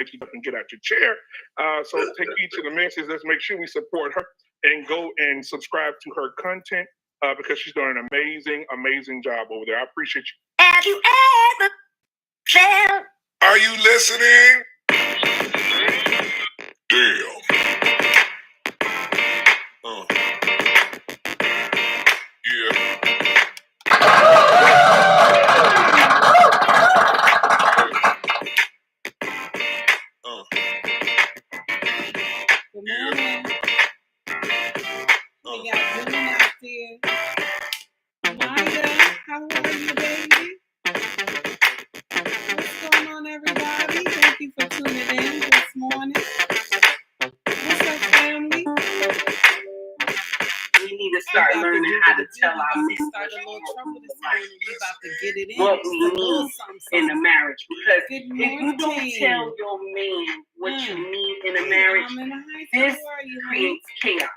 pick you up and get out your chair. So take heed to the message. Let's make sure we support her and go and subscribe to her content because she's doing an amazing, amazing job over there. I appreciate you. Have you ever felt? Are you listening? Damn. Yeah. Good morning. We got June out there. Maya, how are you, baby? What's going on, everybody? Thank you for tuning in this morning. What's up, family? We need to start learning how to tell our men start a little trouble this morning. We about to get it in. what we need in a marriage. Because if you don't tell your man what you need in a marriage, this creates chaos.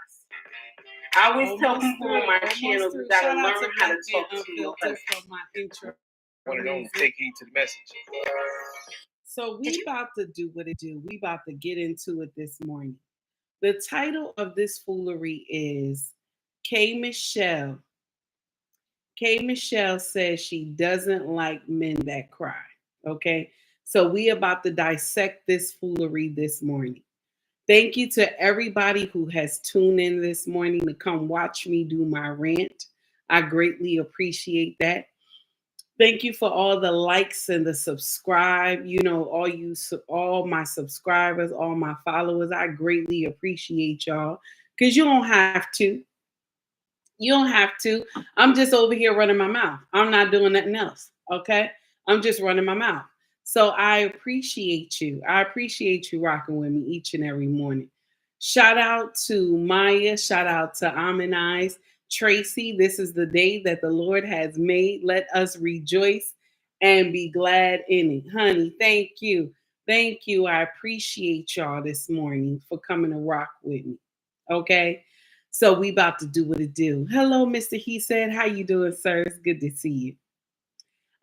I always tell people on my channel, you gotta learn how to talk to your husband. One and only, take heed to the message. So we about to do what it do. We about to get into it this morning. The title of this foolery is K. Michelle. K. Michelle says she doesn't like men that cry. Okay. So we about to dissect this foolery this morning. Thank you to everybody who has tuned in this morning to come watch me do my rant. I greatly appreciate that. Thank you for all the likes and the subscribe. You know, all my subscribers, all my followers. I greatly appreciate y'all because you don't have to. You don't have to. I'm just over here running my mouth. I'm not doing nothing else. Okay. I'm just running my mouth. So I appreciate you. I appreciate you rocking with me each and every morning. Shout out to Maya. Shout out to Aminize. Tracy, this is the day that the Lord has made. Let us rejoice and be glad in it. Honey, thank you. Thank you. I appreciate y'all this morning for coming to rock with me. Okay? So we about to do what it do. Hello, Mr. He said. How you doing, sir? It's good to see you.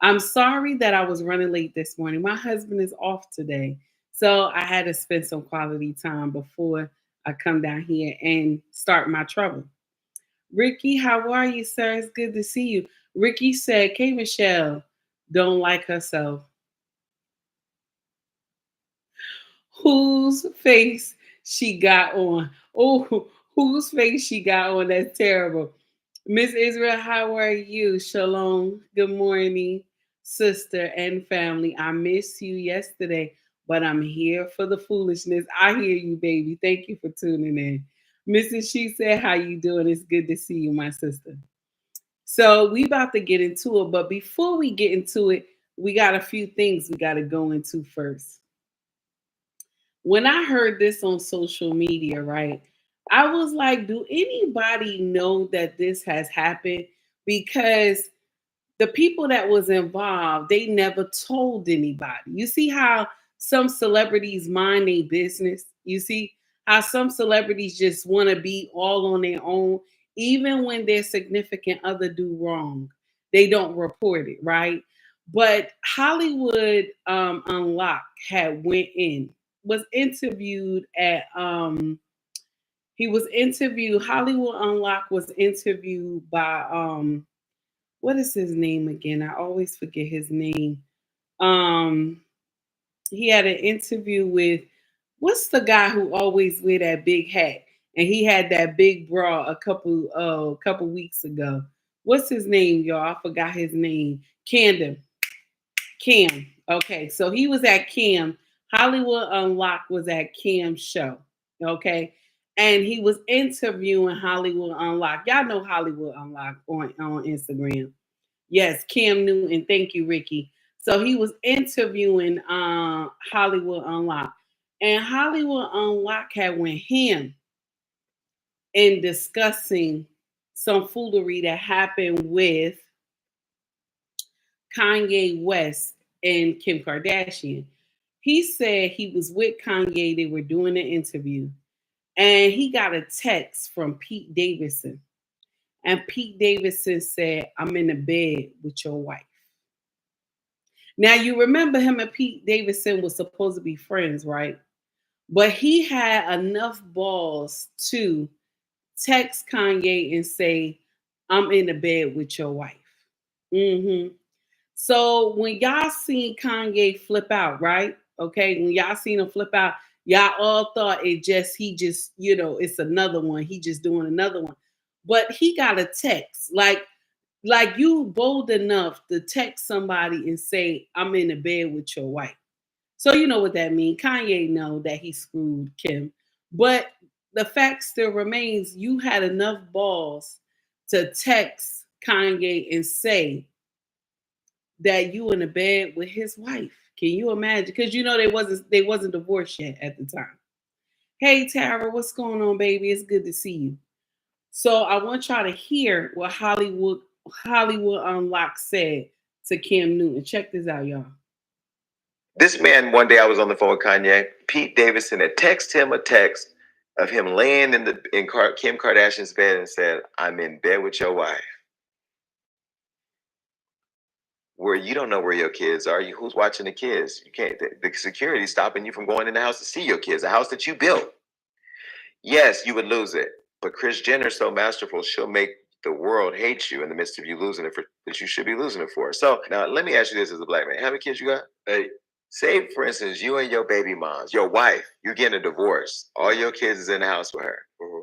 I'm sorry that I was running late this morning. My husband is off today. So I had to spend some quality time before I come down here and start my trouble. Ricky, how are you, sir? It's good to see you. Ricky said, K. Michelle don't like herself. Whose face she got on? Oh, whose face she got on? That's terrible. Miss Israel, how are you? Shalom. Good morning, sister and family. I missed you yesterday, but I'm here for the foolishness. I hear you, baby. Thank you for tuning in. Mrs. She said, how you doing? It's good to see you, my sister. So we about to get into it, but before we get into it, we got a few things we got to go into first. When I heard this on social media, right, I was like, do anybody know that this has happened? Because the people that was involved, they never told anybody. You see how some celebrities mind their business? You see how some celebrities just want to be all on their own, even when their significant other do wrong. They don't report it, right? But Hollywood Unlocked had went in, was interviewed at he was interviewed, Hollywood Unlocked was interviewed by what is his name again? I always forget his name. He had an interview with, what's the guy who always wear that big hat? And he had that big bra a couple weeks ago. What's his name, y'all? I forgot his name. Cam. Okay, so he was at Cam. Hollywood Unlocked was at Cam's show. Okay. And he was interviewing Hollywood Unlocked. Y'all know Hollywood Unlocked on Instagram. Yes, Cam Newton. Thank you, Ricky. So he was interviewing Hollywood Unlocked. And Hollywood Unlocked had went him in discussing some foolery that happened with Kanye West and Kim Kardashian. He said he was with Kanye. They were doing an interview. And he got a text from Pete Davidson. And Pete Davidson said, I'm in the bed with your wife. Now you remember him and Pete Davidson was supposed to be friends, right? But he had enough balls to text Kanye and say, "I'm in the bed with your wife." Mm-hmm. So when y'all seen Kanye flip out, right? Okay, when y'all seen him flip out, y'all all thought he just, it's another one. He just doing another one. But he got a text. Like you bold enough to text somebody and say, "I'm in the bed with your wife." So you know what that means. Kanye know that he screwed Kim. But the fact still remains, you had enough balls to text Kanye and say that you in the bed with his wife. Can you imagine? Because they wasn't divorced yet at the time. Hey Tara, what's going on, baby? It's good to see you. So I want y'all to hear what Hollywood Unlocked said to Cam Newton. Check this out, y'all. This man, one day I was on the phone with Kanye. Pete Davidson had texted him a text of him laying in Kim Kardashian's bed and said, "I'm in bed with your wife." Where you don't know where your kids are. Who's watching the kids? You can't. The security stopping you from going in the house to see your kids. The house that you built. Yes, you would lose it. But Kris Jenner's so masterful, she'll make the world hate you in the midst of you losing it that you should be losing it for. So now let me ask you this as a black man. How many kids you got? Say, for instance, you and your baby moms, your wife, you're getting a divorce. All your kids is in the house with her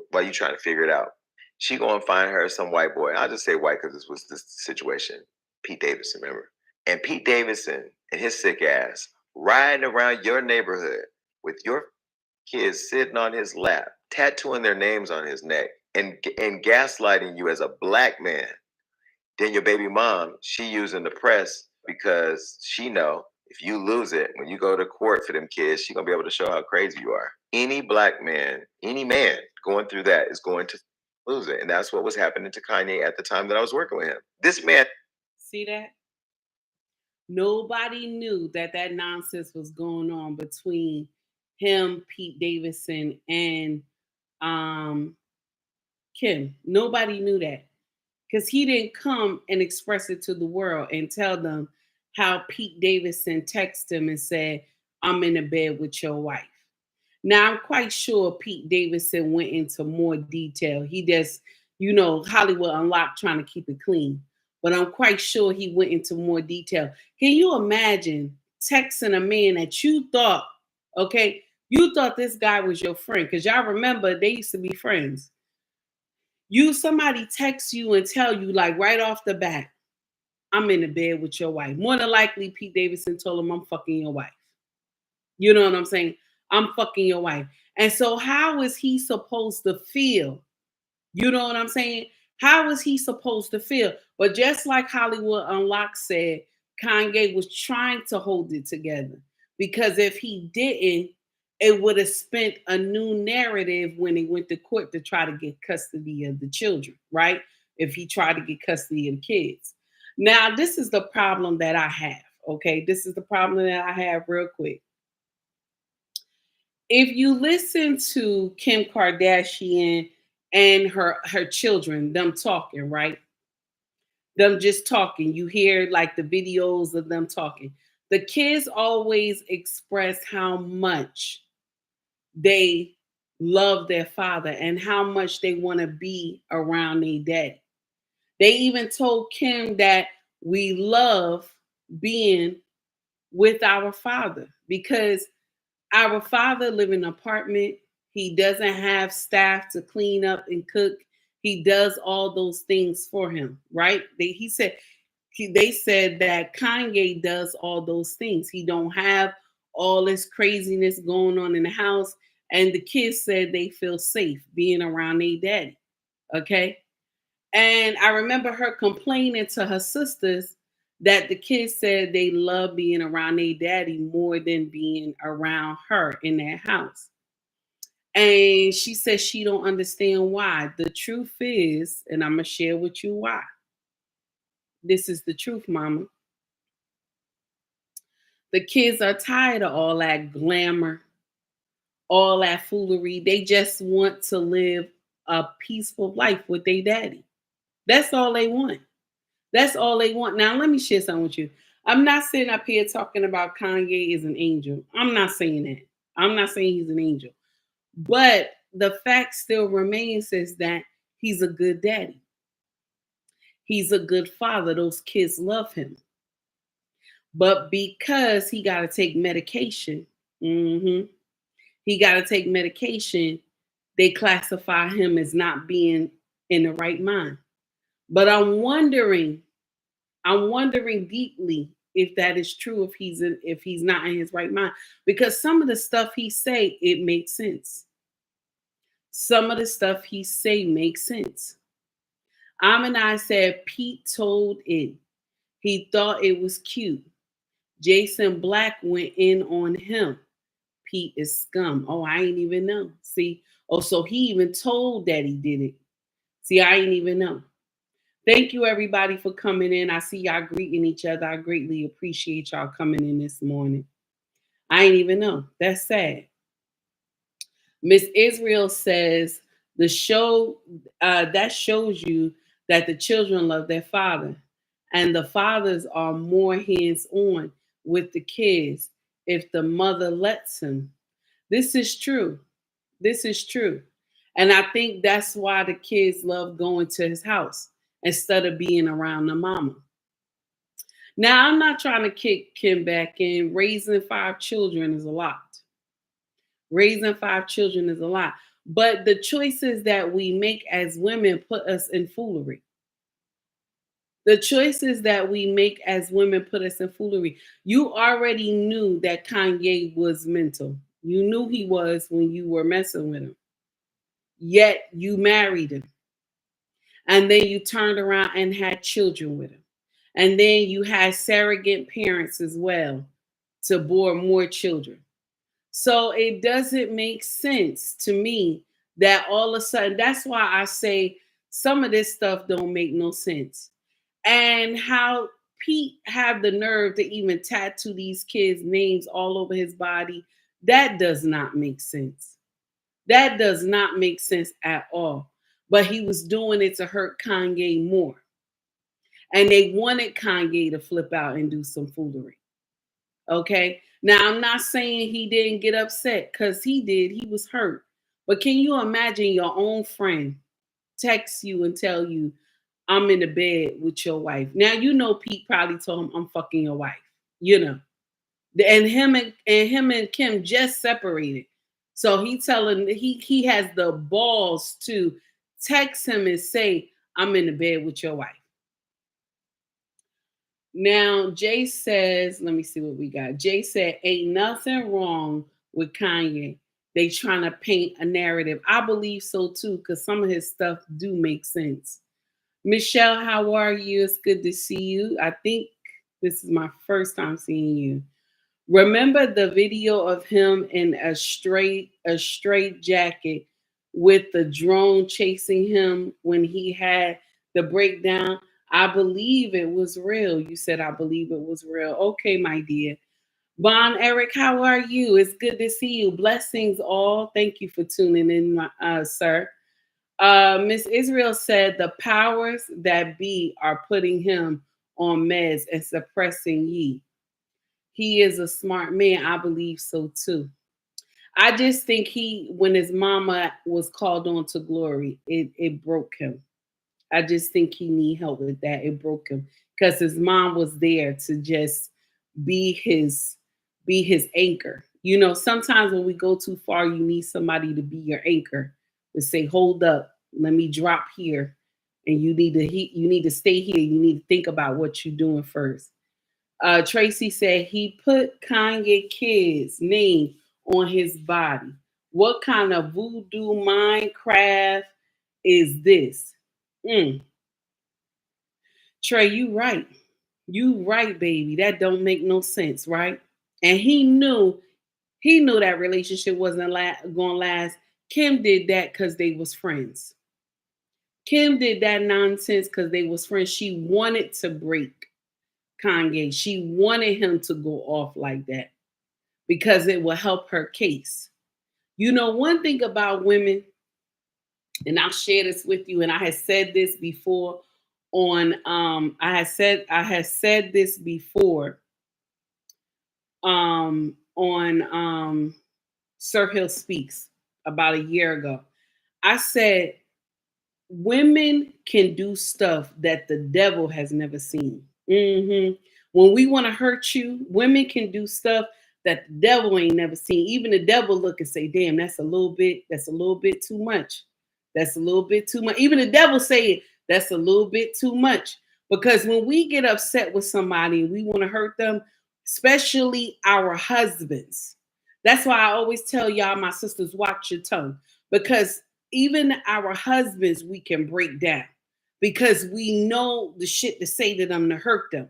while you trying to figure it out. She go and find her some white boy. I'll just say white because this was the situation. Pete Davidson, remember? And Pete Davidson and his sick ass riding around your neighborhood with your kids sitting on his lap, tattooing their names on his neck, and gaslighting you as a black man. Then your baby mom, she using the press because she know if you lose it, when you go to court for them kids, she gonna be able to show how crazy you are. Any black man, any man going through that is going to lose it. And that's what was happening to Kanye at the time that I was working with him. This man. See that? Nobody knew that nonsense was going on between him, Pete Davidson, and Kim. Nobody knew that. Because he didn't come and express it to the world and tell them how Pete Davidson texted him and said, "I'm in the bed with your wife." Now, I'm quite sure Pete Davidson went into more detail. He just, Hollywood Unlocked trying to keep it clean. But I'm quite sure he went into more detail. Can you imagine texting a man that you thought this guy was your friend? Because y'all remember they used to be friends. Somebody texts you and tell you, like, right off the bat, "I'm in the bed with your wife." More than likely, Pete Davidson told him, "I'm fucking your wife." You know what I'm saying? "I'm fucking your wife." And so how is he supposed to feel? You know what I'm saying? How is he supposed to feel? But just like Hollywood Unlocked said, Kanye was trying to hold it together. Because if he didn't, it would have spent a new narrative when he went to court to try to get custody of the children, right? If he tried to get custody of the kids. Now, this is the problem that I have, okay? This is the problem that I have real quick. If you listen to Kim Kardashian and her children, them talking, right? Them just talking. You hear like the videos of them talking. The kids always express how much they love their father and how much they want to be around their daddy. They even told Kim that we love being with our father because our father lives in an apartment. He doesn't have staff to clean up and cook. He does all those things for him, right? They said that Kanye does all those things. He don't have all this craziness going on in the house. And the kids said they feel safe being around their daddy. Okay. And I remember her complaining to her sisters that the kids said they love being around their daddy more than being around her in their house. And she said she don't understand why. The truth is, and I'm going to share with you why. This is the truth, mama. The kids are tired of all that glamour, all that foolery. They just want to live a peaceful life with their daddy. That's all they want. That's all they want. Now, let me share something with you. I'm not sitting up here talking about Kanye is an angel. I'm not saying that. I'm not saying he's an angel. But the fact still remains is that he's a good daddy. He's a good father. Those kids love him. But because he got to take medication, he got to take medication, they classify him as not being in the right mind. But I'm wondering deeply if that is true, if he's not in his right mind, because some of the stuff he say, it makes sense. Some of the stuff he say makes sense. I said Pete told it. He thought it was cute. Jason Black went in on him. Pete is scum. Oh, I ain't even know. See? Oh, so he even told that he did it. See, I ain't even know. Thank you, everybody, for coming in. I see y'all greeting each other. I greatly appreciate y'all coming in this morning. I ain't even know. That's sad. Miss Israel says the show that shows you that the children love their father, and the fathers are more hands-on with the kids if the mother lets him. This is true. This is true. And I think that's why the kids love going to his house instead of being around the mama. Now, I'm not trying to kick Kim back in. Raising 5 children is a lot. Raising 5 children is a lot. But the choices that we make as women put us in foolery. The choices that we make as women put us in foolery. You already knew that Kanye was mental. You knew he was when you were messing with him. Yet you married him. And then you turned around and had children with him. And then you had surrogate parents as well to bore more children. So it doesn't make sense to me that all of a sudden, that's why I say some of this stuff don't make no sense. And how Pete have the nerve to even tattoo these kids' names all over his body, that does not make sense. That does not make sense at all. But he was doing it to hurt Kanye more. And they wanted Kanye to flip out and do some foolery. Okay? Now, I'm not saying he didn't get upset, because he did. He was hurt. But can you imagine your own friend text you and tell you, I'm in the bed with your wife? Now, you know Pete probably told him, I'm fucking your wife. You know. And him and Kim just separated. So he has the balls to text him and say, I'm in the bed with your wife. Now, Jay says, let me see what we got. Jay said, ain't nothing wrong with Kanye. They trying to paint a narrative. I believe so too, because some of his stuff do make sense. Michelle, how are you? It's good to see you. I think this is my first time seeing you. Remember the video of him in a straight jacket with the drone chasing him when he had the breakdown? I believe it was real. You said, I believe it was real. Okay, my dear. Bon Eric, how are you? It's good to see you. Blessings all. Thank you for tuning in, sir. Miss Israel said the powers that be are putting him on meds and suppressing ye. He is a smart man. I believe so too. I just think when his mama was called on to glory, it broke him. I just think he need help with that. It broke him because his mom was there to just be his anchor. You know, sometimes when we go too far, you need somebody to be your anchor, to say, hold up, let me drop here. And you need to stay here. You need to think about what you're doing first. Tracy said he put Kanye Kid's name on his body. What kind of voodoo Minecraft is this? Trey, you right. You right, baby. That don't make no sense, right? And he knew that relationship wasn't gonna last. Kim did that because they was friends. Kim did that nonsense because they was friends. She wanted to break Kanye. She wanted him to go off like that because it will help her case. You know, one thing about women, and I'll share this with you, and I had said this before on I had said this before on Sir Hill Speaks about a year ago. I said women can do stuff that the devil has never seen. When we want to hurt you, women can do stuff that the devil ain't never seen. Even the devil look and say, damn, that's a little bit too much. That's a little bit too much. Even the devil say that's a little bit too much. Because when we get upset with somebody and we want to hurt them, especially our husbands, that's why I always tell y'all, my sisters, watch your tongue. Because even our husbands, we can break down because we know the shit to say to them to hurt them,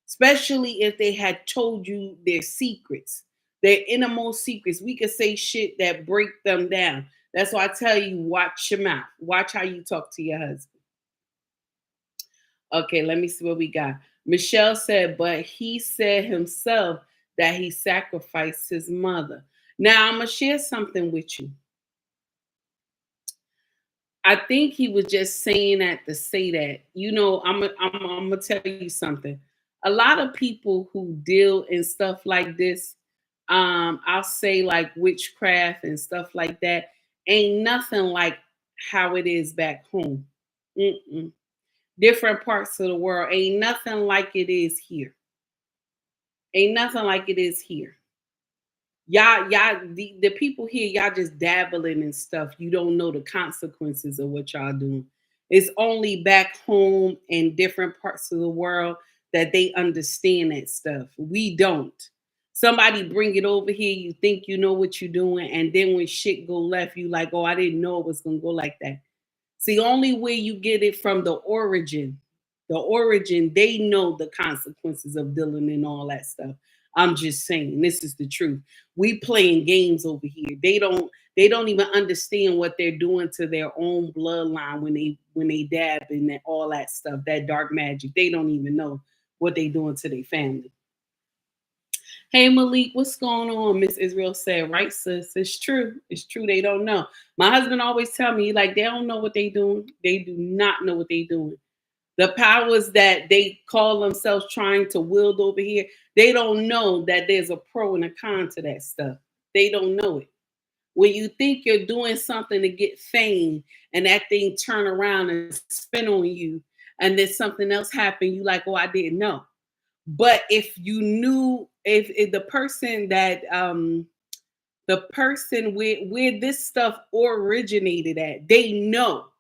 especially if they had told you their secrets, their innermost secrets. We could say shit that break them down. That's why I tell you, watch your mouth. Watch how you talk to your husband. Okay, let me see what we got. Michelle said, but he said himself that he sacrificed his mother. Now, I'm going to share something with you. I think he was just saying that to say that. You know, I'm gonna tell you something. A lot of people who deal in stuff like this, I'll say like witchcraft and stuff like that, ain't nothing like how it is back home. Different parts of the world ain't nothing like it is here. Ain't nothing like it is here. Y'all, the people here, y'all just dabbling in stuff. You don't know the consequences of what y'all doing. It's only back home in different parts of the world that they understand that stuff. We don't. Somebody bring it over here, you think you know what you're doing, and then when shit go left, you like, oh, I didn't know it was gonna go like that. See, only way you get it from the origin, they know the consequences of dealing and all that stuff. I'm just saying, this is the truth. We playing games over here. They don't even understand what they're doing to their own bloodline when they dab in that, all that stuff, that dark magic. They don't even know what they doing to their family. Hey Malik, what's going on? Miss Israel said, right, sis? It's true. It's true. They don't know. My husband always tell me, like, they don't know what they doing. They do not know what they doing. The powers that they call themselves trying to wield over here, they don't know that there's a pro and a con to that stuff. They don't know it. When you think you're doing something to get fame and that thing turn around and spin on you and then something else happened, you like, oh, I didn't know. But if you knew, if the person that the person where this stuff originated at, they know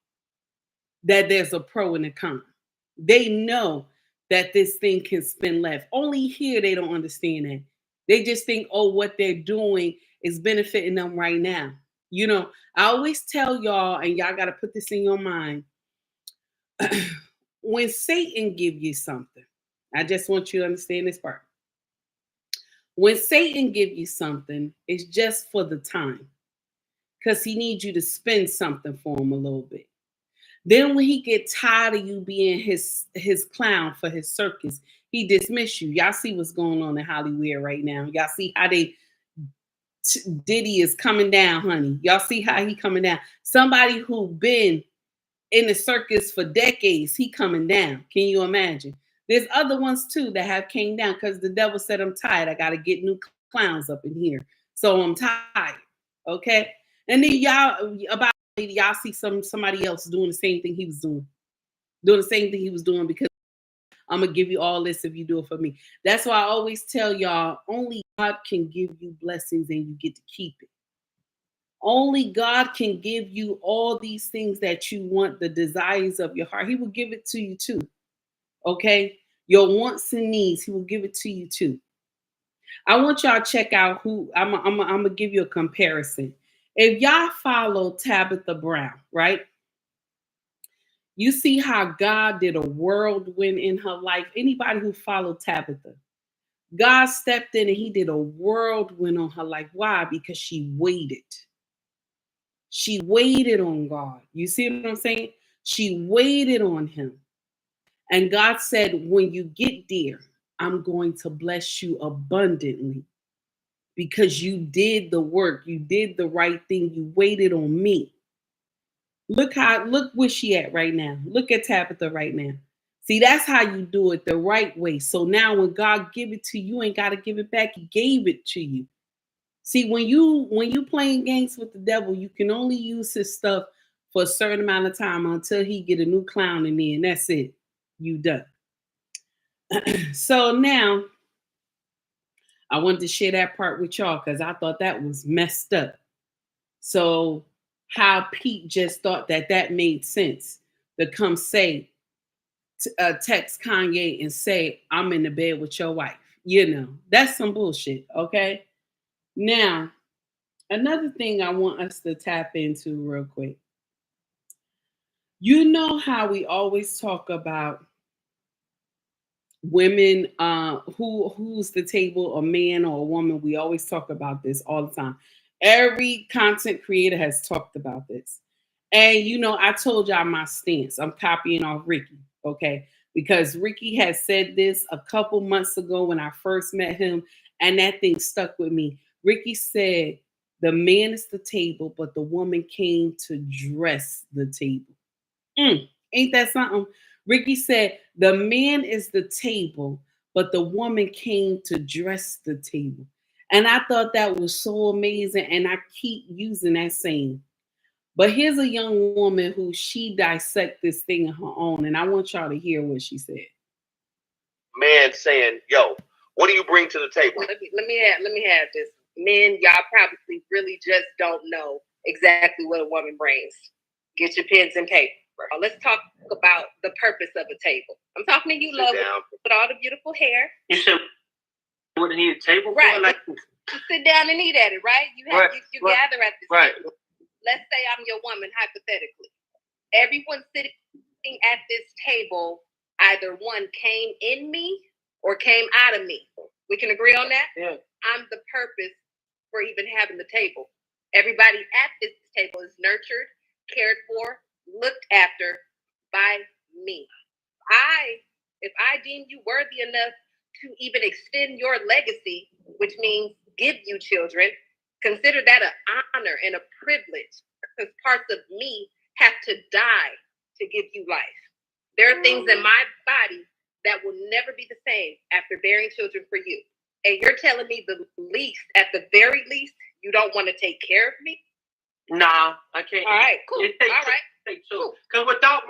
that there's a pro and a con. They know that this thing can spin left. Only here they don't understand that. They just think, oh, what they're doing is benefiting them right now. You know, I always tell y'all, and y'all got to put this in your mind. When Satan give you something, I just want you to understand this part. When Satan give you something, it's just for the time, because he needs you to spend something for him a little bit. Then when he get tired of you being his clown for his circus, he dismiss you. Y'all see what's going on in Hollywood right now. Y'all see how Diddy is coming down, honey. Y'all see how he coming down. Somebody who been in the circus for decades, he coming down. Can you imagine? There's other ones too that have came down because the devil said, I'm tired. I got to get new clowns up in here. So I'm tired. Okay. And then y'all see somebody else doing the same thing he was doing. Doing the same thing he was doing, because I'm going to give you all this if you do it for me. That's why I always tell y'all, only God can give you blessings and you get to keep it. Only God can give you all these things that you want, the desires of your heart. He will give it to you too. Okay? Your wants and needs, he will give it to you too. I want y'all to check out who, I'm going to give you a comparison. If y'all follow Tabitha Brown, right? You see how God did a whirlwind in her life. Anybody who followed Tabitha, God stepped in and he did a whirlwind on her life. Why? Because she waited. She waited on God. You see what I'm saying? She waited on him. And God said, when you get there, I'm going to bless you abundantly because you did the work. You did the right thing. You waited on me. Look where she at right now. Look at Tabitha right now. See, that's how you do it the right way. So now when God give it to you, you ain't got to give it back. He gave it to you. See, when you playing games with the devil, you can only use his stuff for a certain amount of time until he get a new clown in there, and that's it. You done. So now I wanted to share that part with y'all because I thought that was messed up. So how Pete just thought that made sense to come say, text Kanye and say, I'm in the bed with your wife. That's some bullshit, okay? Now, another thing I want us to tap into real quick. You know how we always talk about women, who's the table, a man or a woman. We always talk about this all the time. Every content creator has talked about this. And I told y'all my stance. I'm copying off Ricky, okay? Because Ricky had said this a couple months ago when I first met him, and that thing stuck with me. Ricky said, the man is the table, but the woman came to dress the table. Ain't that something? Ricky said, the man is the table, but the woman came to dress the table. And I thought that was so amazing, and I keep using that saying. But here's a young woman who she dissect this thing on her own, and I want y'all to hear what she said. Man saying, yo, what do you bring to the table? Let me have this. Men, y'all probably really just don't know exactly what a woman brings. Get your pens and paper. Let's talk about the purpose of a table. I'm talking to you, love, with all the beautiful hair. You said, what do you need a table for? Right. Like, to sit down and eat at it, right? You have you gather at this table. Let's say I'm your woman, hypothetically. Everyone sitting at this table, either one came in me or came out of me. We can agree on that? Yeah. I'm the purpose for even having the table. Everybody at this table is nurtured, cared for, looked after by me. If I deem you worthy enough to even extend your legacy, which means give you children, consider that an honor and a privilege, because parts of me have to die to give you life. There are things in my body that will never be the same after bearing children for you. And you're telling me the least, at the very least, you don't want to take care of me? Nah, I can't. All right, cool. All right. Cool. Because without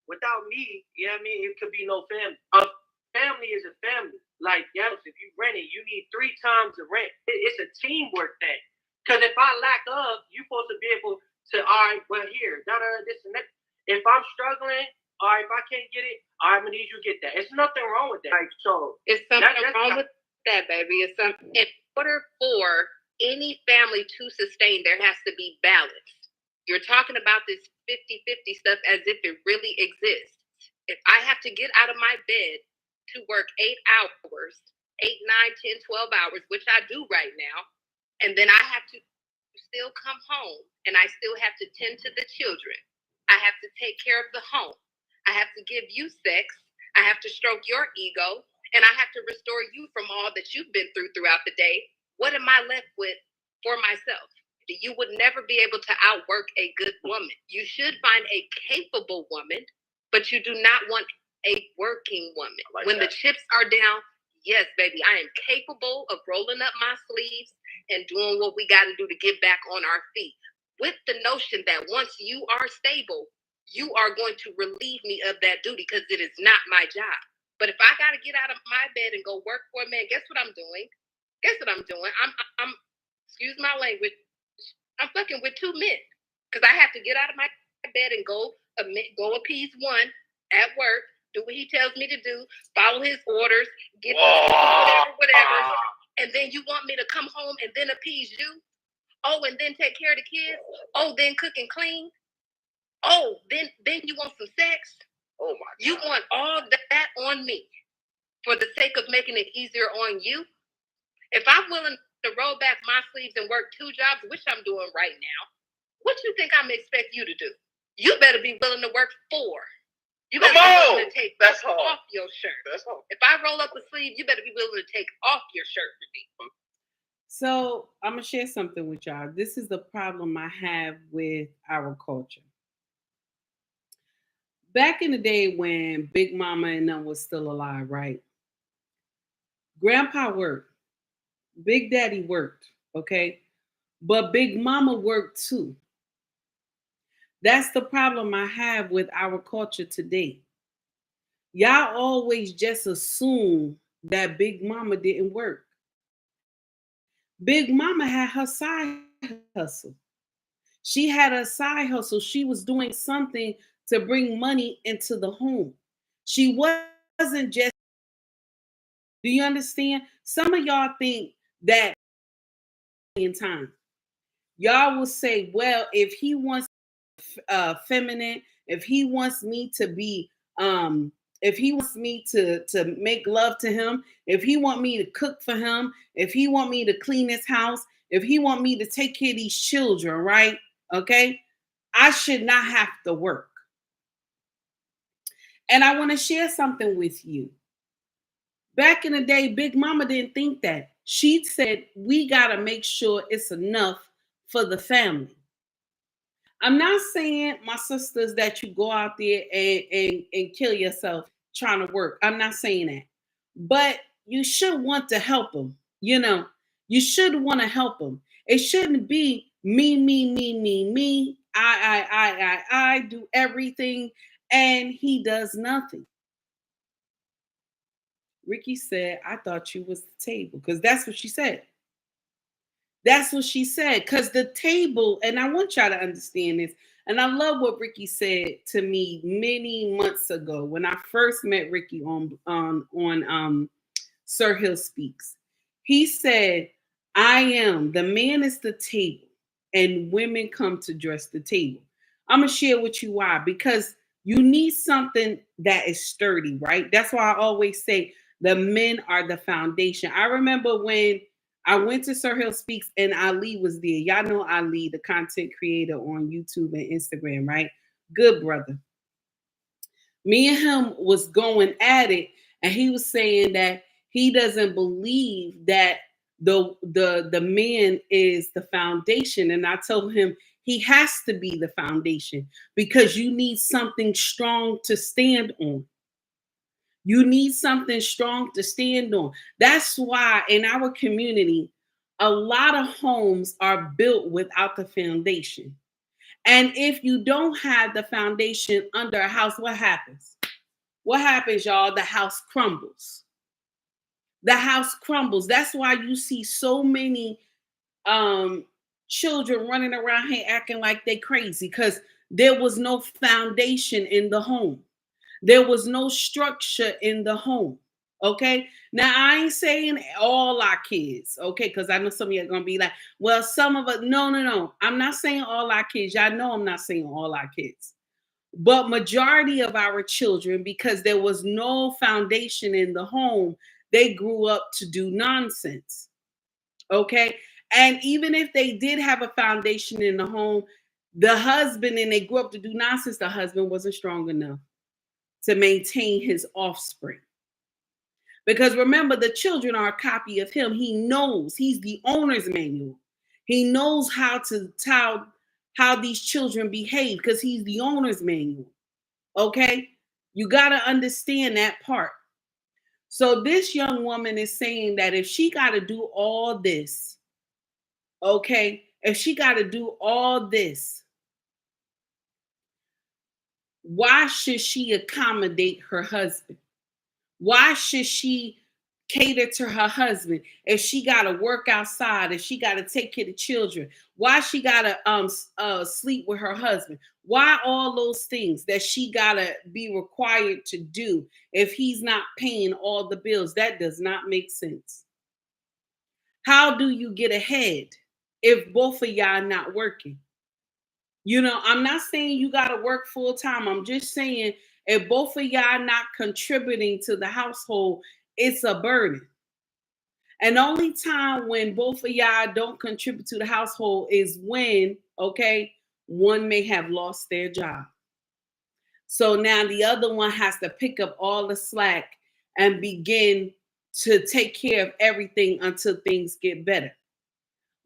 without me, it could be no family. A family is a family. Like, yes, if you rent it, you need 3 times the rent. It's a teamwork thing. Because if I lack of, you're supposed to be able to, all right, well, here, this and that. If I'm struggling, all right, if I can't get it, all right, I'm going to need you to get that. It's nothing wrong with that. Like, so it's something wrong with that, baby. It's something. In order for any family to sustain, there has to be balance. You're talking about this 50-50 stuff as if it really exists. If I have to get out of my bed to work 8 hours, 8, 9, 10, 12 hours, which I do right now, and then I have to still come home and I still have to tend to the children. I have to take care of the home. I have to give you sex. I have to stroke your ego, and I have to restore you from all that you've been through throughout the day. What am I left with for myself? You would never be able to outwork a good woman. You should find a capable woman, but you do not want a working woman. Like when the chips are down, yes, baby, I am capable of rolling up my sleeves and doing what we got to do to get back on our feet, with the notion that once you are stable, you are going to relieve me of that duty, because it is not my job. But if I got to get out of my bed and go work for a man, guess what I'm doing? I'm excuse my language, I'm fucking with 2 men, because I have to get out of my bed and go appease one at work, do what he tells me to do, follow his orders, get whatever. And then you want me to come home and then appease you? Oh, and then take care of the kids? Oh, then cook and clean? Oh, then you want some sex? Oh my God. You want all that on me for the sake of making it easier on you? If I'm willing to roll back my sleeves and work 2 jobs, which I'm doing right now, what you think I'm expect you to do? You better be willing to work 4. You better be willing to take off your shirt. If I roll up a sleeve, you better be willing to take off your shirt for me. So I'm going to share something with y'all. This is the problem I have with our culture. back in the day when Big Mama and them was still alive, right? Grandpa worked, Big Daddy worked, okay? But Big Mama worked too. That's the problem I have with our culture today. Y'all always just assume that Big Mama didn't work. Big Mama had her side hustle. She had a side hustle. She was doing something to bring money into the home. She wasn't just, do you understand? Some of y'all think that in time. Y'all will say, well, if he wants feminine, if he wants me to be if he wants me to make love to him, if he want me to cook for him, if he want me to clean his house, if he want me to take care of these children, right? Okay, I should not have to work. And I want to share something with you. Back in the day, Big Mama didn't think that. She said, we got to make sure it's enough for the family. I'm not saying, my sisters, that you go out there and kill yourself trying to work. I'm not saying that. But you should want to help them. You know, you should want to help them. It shouldn't be me, me, me, me, me. I do everything and he does nothing. Ricky said, I thought you was the table, because that's what she said. That's what she said. Because the table, and I want y'all to understand this, and I love what Ricky said to me many months ago when I first met Ricky on Sir Hill Speaks. He said, the man is the table, and women come to dress the table. I'm going to share with you why. Because you need something that is sturdy, right? That's why I always say the men are the foundation. I remember when I went to Sir Hill Speaks and Ali was there. Y'all know Ali, the content creator on YouTube and Instagram, right? Good brother. Me and him was going at it, and he was saying that he doesn't believe that the man is the foundation. And I told him he has to be the foundation because you need something strong to stand on. You need something strong to stand on. That's why in our community, a lot of homes are built without the foundation. And if you don't have the foundation under a house, what happens? What happens, y'all? The house crumbles. The house crumbles. That's why you see so many children running around here acting like they crazy, because there was no foundation in the home. There was no structure in the home. Okay. Now I ain't saying all our kids, okay, because I know some of you are gonna be like, well, some of us, no. I'm not saying all our kids. Y'all know I'm not saying all our kids. But majority of our children, because there was no foundation in the home, they grew up to do nonsense. Okay. And even if they did have a foundation in the home, the husband, and they grew up to do nonsense, the husband wasn't strong enough to maintain his offspring. Because remember, the children are a copy of him. He knows, he's the owner's manual. He knows how these children behave because he's the owner's manual. Okay? You got to understand that part. So this young woman is saying that if she got to do all this, okay, if she got to do all this, why should she accommodate her husband? Why should she cater to her husband if she got to work outside, if she got to take care of children? Why she got to sleep with her husband? Why all those things that she got to be required to do if he's not paying all the bills? That does not make sense. How do you get ahead if both of y'all not working? You know, I'm not saying you got to work full time. I'm just saying if both of y'all not contributing to the household, it's a burden. And the only time when both of y'all don't contribute to the household is when, okay, one may have lost their job. So now the other one has to pick up all the slack and begin to take care of everything until things get better.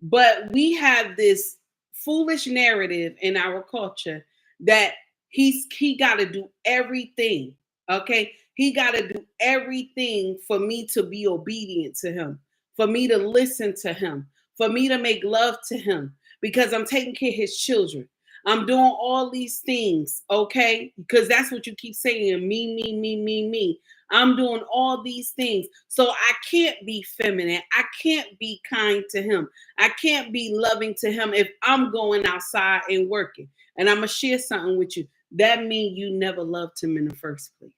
But we have this foolish narrative in our culture that He got to do everything. Okay, he got to do everything for me to be obedient to him, for me to listen to him, for me to make love to him, because I'm taking care of his children. I'm doing all these things, okay? Because that's what you keep saying, me. I'm doing all these things. So I can't be feminine. I can't be kind to him. I can't be loving to him if I'm going outside and working. And I'm going to share something with you. That means you never loved him in the first place.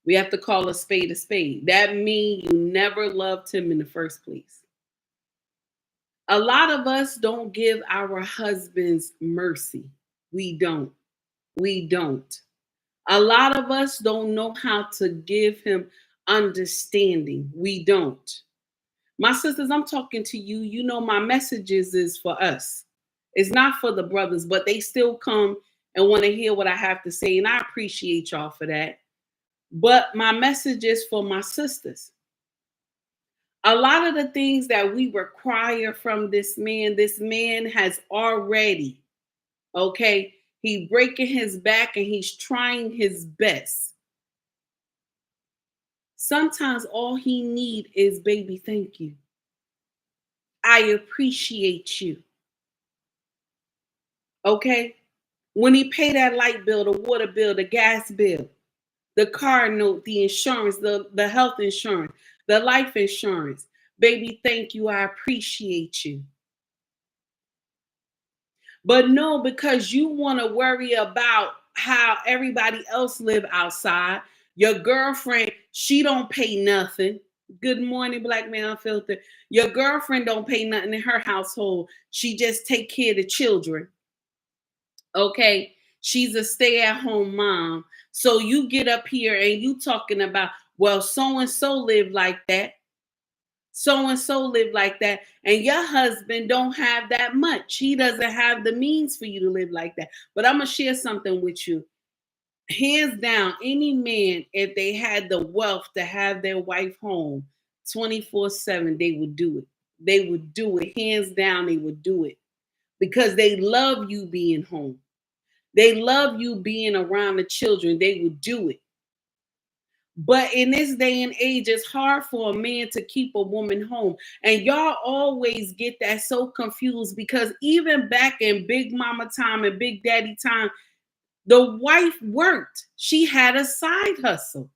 We have to call a spade a spade. That means you never loved him in the first place. A lot of us don't give our husbands mercy. We don't. We don't. A lot of us don't know how to give him understanding. We don't. My sisters, I'm talking to you. You know, my messages is for us. It's not for the brothers, but they still come and want to hear what I have to say. And I appreciate y'all for that. But my message is for my sisters. A lot of the things that we require from this man has already, okay, he breaking his back and he's trying his best. Sometimes all he need is, baby, thank you. I appreciate you. Okay? When he pay that light bill, the water bill, the gas bill, the car note, the insurance, the health insurance, the life insurance, baby, thank you. I appreciate you. But no, because you want to worry about how everybody else live outside. Your girlfriend, she don't pay nothing. Good morning, Black Man Unfiltered. Your girlfriend don't pay nothing in her household. She just take care of the children. Okay? She's a stay-at-home mom. So you get up here and you talking about, well, so-and-so live like that. So-and-so live like that. And your husband don't have that much. He doesn't have the means for you to live like that. But I'm going to share something with you. Hands down, any man, if they had the wealth to have their wife home 24/7, they would do it. They would do it. Hands down, they would do it. Because they love you being home. They love you being around the children. They would do it. But in this day and age, it's hard for a man to keep a woman home. And y'all always get that so confused, because even back in Big Mama time and Big Daddy time, the wife worked. She had a side hustle.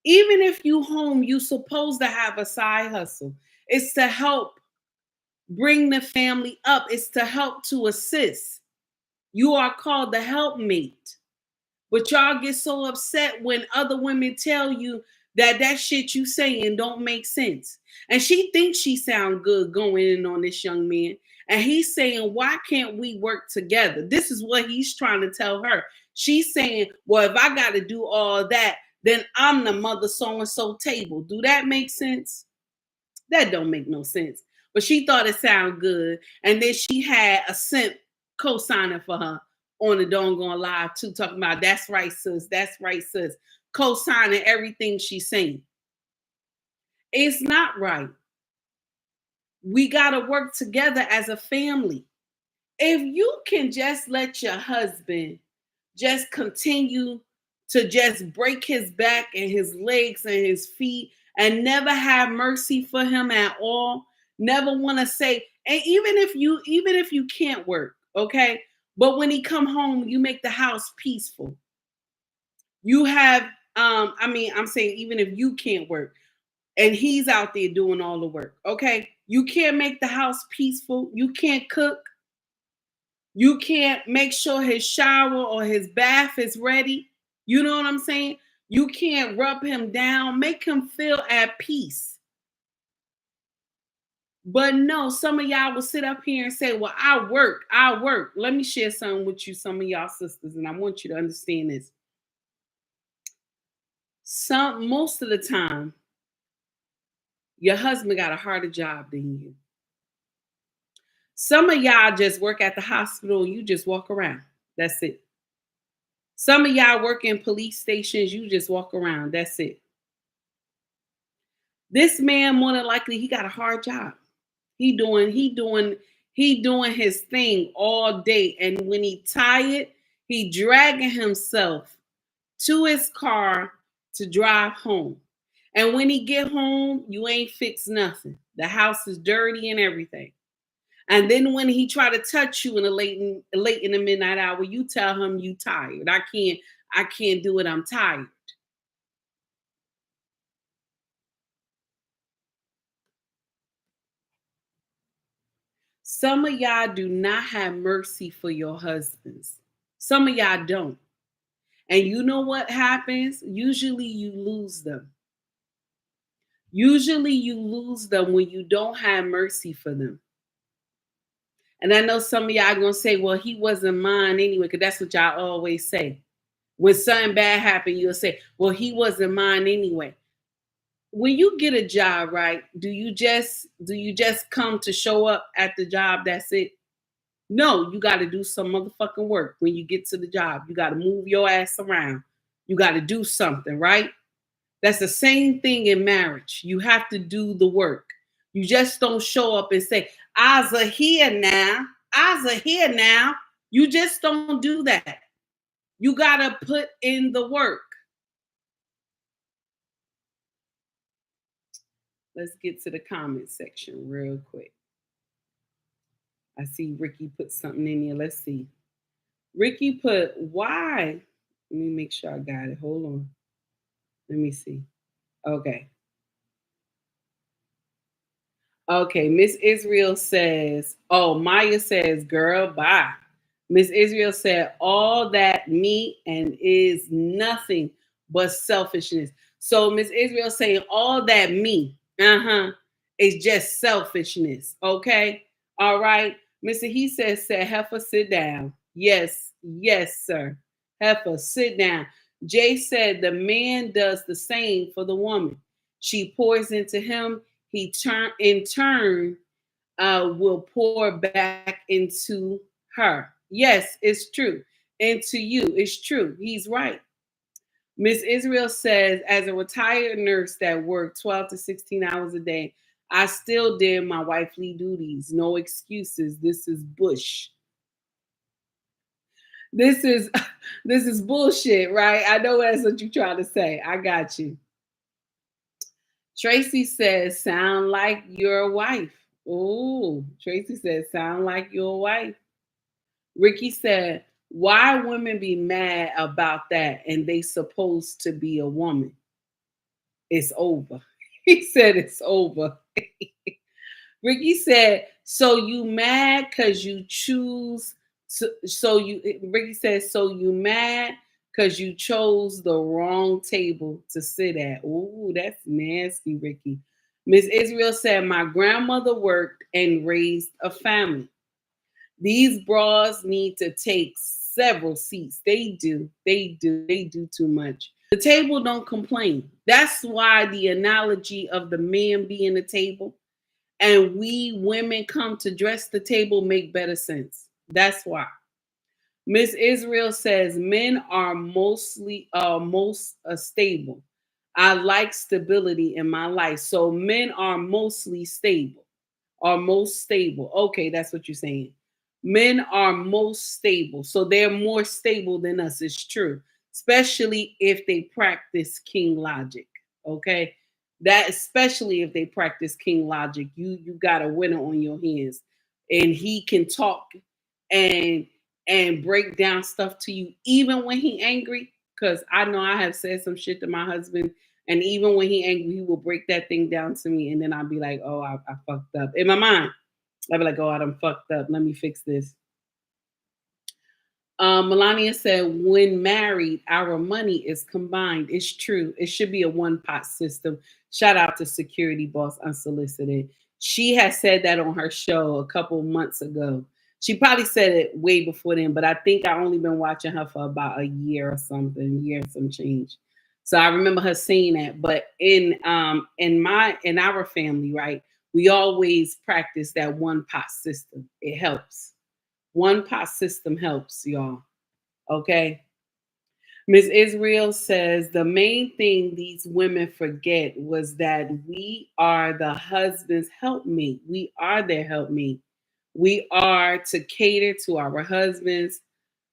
Even if you home, you supposed to have a side hustle. It's to help bring the family up. It's to help to assist. You are called the helpmate. But y'all get so upset when other women tell you that shit you saying don't make sense. And she thinks she sound good going in on this young man. And he's saying, why can't we work together? This is what he's trying to tell her. She's saying, well, if I got to do all that, then I'm the mother so-and-so table. Do that make sense? That don't make no sense. But she thought it sounded good. And then she had a simp co-signing for her on the doggone live too, talking about that's right, sis. That's right, sis. Co-signing everything she's saying. It's not right. We got to work together as a family. If you can just let your husband just continue to just break his back and his legs and his feet and never have mercy for him at all, never want to say, and even if you can't work, okay? But when he come home, you make the house peaceful. You have, I'm saying even if you can't work and he's out there doing all the work, okay? You can't make the house peaceful. You can't cook. You can't make sure his shower or his bath is ready. You know what I'm saying? You can't rub him down, make him feel at peace. But no, some of y'all will sit up here and say, well, I work. Let me share something with you, some of y'all sisters, and I want you to understand this. Most of the time, your husband got a harder job than you. Some of y'all just work at the hospital, you just walk around. That's it. Some of y'all work in police stations, you just walk around. That's it. This man, more than likely, he got a hard job. He doing He doing his thing all day. And when he tired, he dragging himself to his car to drive home. And when he get home, you ain't fixed nothing. The house is dirty and everything. And then when he try to touch you in the late in the midnight hour, you tell him you tired. I can't do it. I'm tired. Some of y'all do not have mercy for your husbands. Some of y'all don't. And you know what happens? Usually you lose them. Usually you lose them when you don't have mercy for them. And I know some of y'all gonna say, well, he wasn't mine anyway, because that's what y'all always say. When something bad happened, you'll say, well, he wasn't mine anyway. When you get a job, right, do you just come to show up at the job? That's it? No, you got to do some motherfucking work when you get to the job. You got to move your ass around. You got to do something, right? That's the same thing in marriage. You have to do the work. You just don't show up and say, I's a here now. I's a here now. You just don't do that. You got to put in the work. Let's get to the comment section real quick. I see Ricky put something in here. Let's see. Ricky put, why? Let me make sure I got it. Hold on. Let me see. Okay. Okay, Miss Israel says, oh, Maya says, girl, bye. Miss Israel said, all that me and is nothing but selfishness. So Miss Israel saying all that me, is just selfishness. Okay. All right. Mr. He said, Heifer, sit down. Yes, sir. Heifer, sit down. Jay said the man does the same for the woman. She pours into him. He in turn will pour back into her. Yes, it's true. Into you. It's true. He's right. Miss Israel says, as a retired nurse that worked 12 to 16 hours a day, I still did my wifely duties. No excuses. This is Bush. This is bullshit, right? I know that's what you're trying to say. I got you. Tracy says, sound like your wife. Oh, Tracy says, sound like your wife. Ricky said, why women be mad about that and they supposed to be a woman? It's over. He said it's over. Ricky said, so you mad because you choose to, Ricky says, so you mad because you chose the wrong table to sit at. Ooh, that's nasty, Ricky. Miss Israel said, my grandmother worked and raised a family. These bras need to take several seats. They do too much. The table don't complain. That's why the analogy of the man being the table and we women come to dress the table make better sense. That's why. Miss Israel says men are most stable. I like stability in my life. So men are mostly stable. Okay, that's what you're saying. Men are most stable. So they're more stable than us. It's true. Especially if they practice king logic. Okay. That especially if they practice king logic, you got a winner on your hands. And he can talk and break down stuff to you even when he angry. Because I know I have said some shit to my husband, and even when he angry, he will break that thing down to me, and then I'll be like, oh, I fucked up. In my mind, I'll be like, oh, I done fucked up. Let me fix this. Melania said, when married, our money is combined. It's true. It should be a one-pot system. Shout out to Security Boss Unsolicited. She has said that on her show a couple months ago. She probably said it way before then, but I think I only been watching her for about a year or something, year and some change. So I remember her saying that. But in our family, right, we always practice that one-pot system. It helps. One pot system helps, y'all. Okay. Ms. Israel says the main thing these women forget was that we are the husband's helpmate. We are their helpmate. We are to cater to our husbands,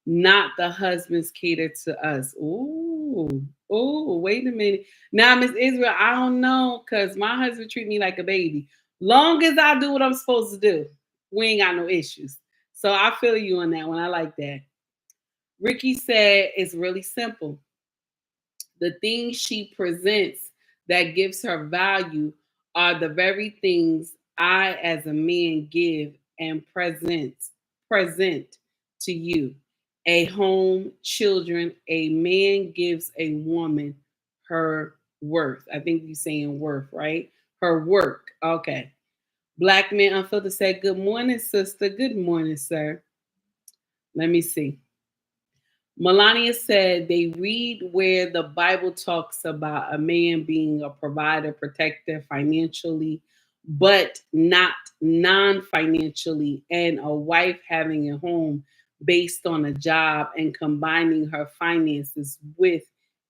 not the husbands cater to us. Ooh, wait a minute. Now, Miss Israel, I don't know, because my husband treat me like a baby. Long as I do what I'm supposed to do, we ain't got no issues. So I feel you on that one. I like that. Ricky said it's really simple. The things she presents that gives her value are the very things I, as a man, give and present to you. A home, children. A man gives a woman her worth. I think you're saying worth, right? Her work. Okay. Black man unfiltered said, "Good morning, sister. Good morning, sir." Let me see. Melania said they read where the Bible talks about a man being a provider, protector financially, but not non-financially, and a wife having a home based on a job and combining her finances with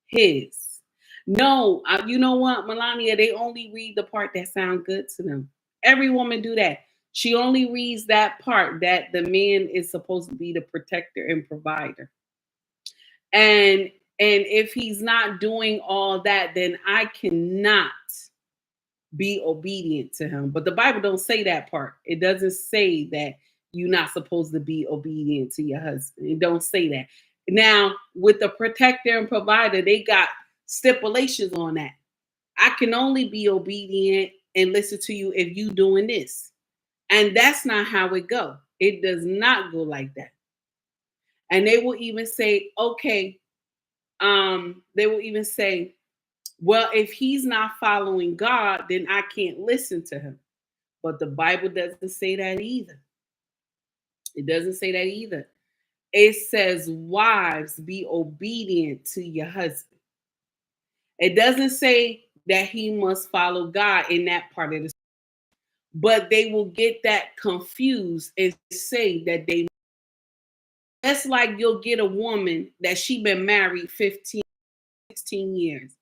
his. No, you know what, Melania? They only read the part that sounds good to them. Every woman do that. She only reads that part that the man is supposed to be the protector and provider. And if he's not doing all that, then I cannot be obedient to him. But the Bible don't say that part. It doesn't say that you're not supposed to be obedient to your husband. It don't say that. Now, with the protector and provider, they got stipulations on that. I can only be obedient and listen to you if you doing this. And that's not how it go. It does not go like that. And they will even say, okay, they will even say, well, if he's not following God, then I can't listen to him. But the Bible doesn't say that either. It doesn't say that either. It says, wives, be obedient to your husband. It doesn't say that he must follow God in that part of the story. But they will get that confused and say that they, that's like you'll get a woman that she been married 15, 16 years.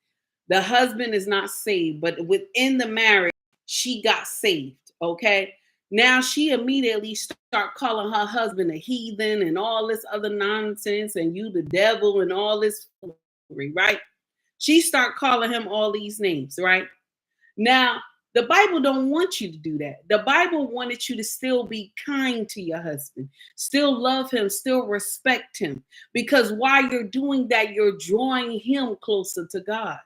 The husband is not saved, but within the marriage, she got saved. Okay. Now she immediately start calling her husband a heathen and all this other nonsense, and you the devil and all this foolery, right? She start calling him all these names, right? Now, the Bible don't want you to do that. The Bible wanted you to still be kind to your husband, still love him, still respect him, because while you're doing that, you're drawing him closer to God.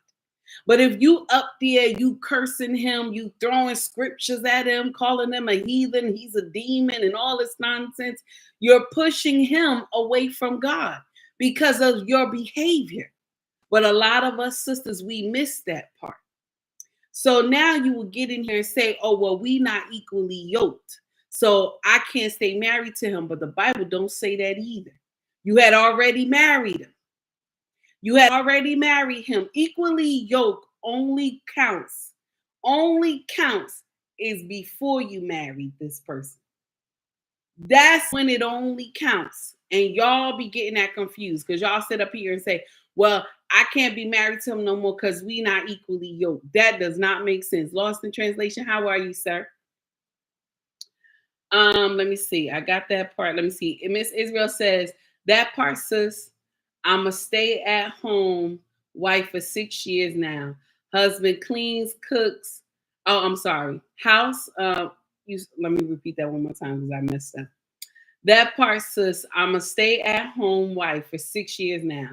But if you up there, you cursing him, you throwing scriptures at him, calling him a heathen, he's a demon and all this nonsense, you're pushing him away from God because of your behavior. But a lot of us sisters, we miss that part. So now you will get in here and say, oh, well, we not equally yoked, so I can't stay married to him. But the Bible don't say that either. You had already married him. You had already married him. Equally yoked only counts is before you married this person. That's when it only counts. And y'all be getting that confused because y'all sit up here and say, well, I can't be married to him no more because we not equally yoked. That does not make sense. Lost in translation. How are you, sir? Let me see. I got that part. Let me see. Miss Israel says, that part, sis, I'm a stay-at-home wife for 6 years now. Husband cleans, cooks. Oh, I'm sorry. House. Let me repeat that one more time because I messed up. That part, sis, I'm a stay-at-home wife for 6 years now.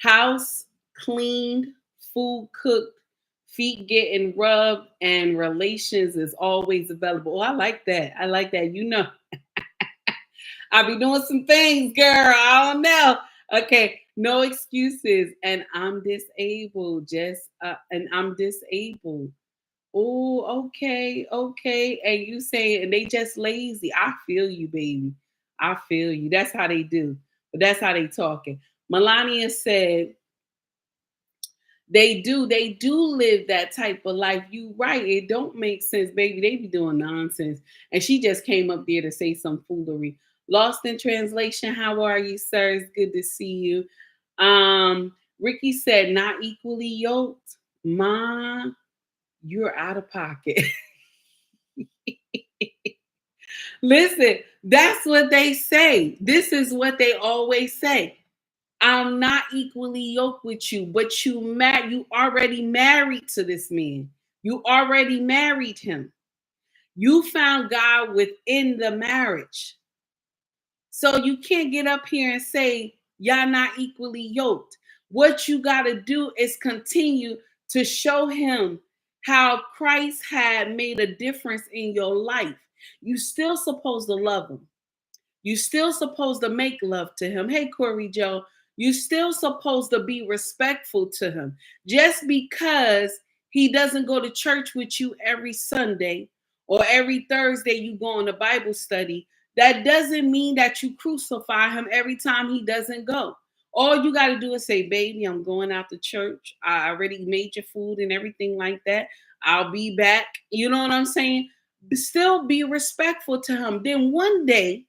House cleaned, food cooked, feet getting rubbed, and relations is always available. Oh, I like that. I like that. You know, I be doing some things, girl. I don't know. Okay, no excuses. And I'm disabled, and I'm disabled. Oh, okay. And you say, and they just lazy. I feel you, baby. I feel you. That's how they do. But that's how they talking. Melania said, they do live that type of life. You right. It don't make sense, baby. They be doing nonsense. And she just came up there to say some foolery. Lost in translation. How are you, sir? It's good to see you. Ricky said, not equally yoked. Mom, you're out of pocket. Listen, that's what they say. This is what they always say. I'm not equally yoked with you, but you already married to this man. You already married him. You found God within the marriage. So you can't get up here and say y'all not equally yoked. What you got to do is continue to show him how Christ had made a difference in your life. You still supposed to love him. You still supposed to make love to him. Hey, Corey Joe, you still supposed to be respectful to him. Just because he doesn't go to church with you every Sunday or every Thursday you go on a Bible study, that doesn't mean that you crucify him every time he doesn't go. All you got to do is say, baby, I'm going out to church. I already made your food and everything like that. I'll be back. You know what I'm saying? Still be respectful to him. Then one day,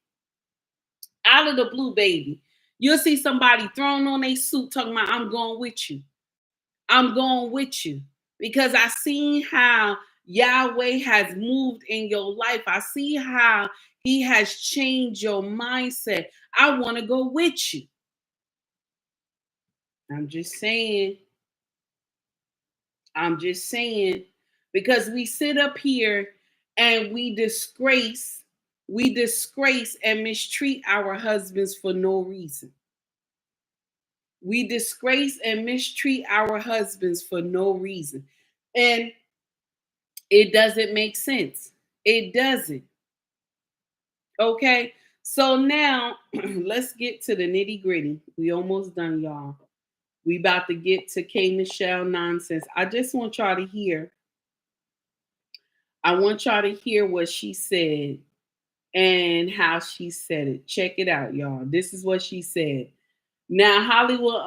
out of the blue, baby, you'll see somebody throwing on a suit talking about, I'm going with you. I'm going with you. Because I seen how Yahweh has moved in your life. I see how he has changed your mindset. I want to go with you. I'm just saying. Because we sit up here and we disgrace and mistreat our husbands for no reason. We disgrace and mistreat our husbands for no reason. And it doesn't make sense. It doesn't. Okay? So now let's get to the nitty gritty. We almost done, y'all. We about to get to K. Michelle nonsense. I just want y'all to hear. I want y'all to hear what she said and how she said it. Check it out, y'all. This is what she said. Now, Hollywood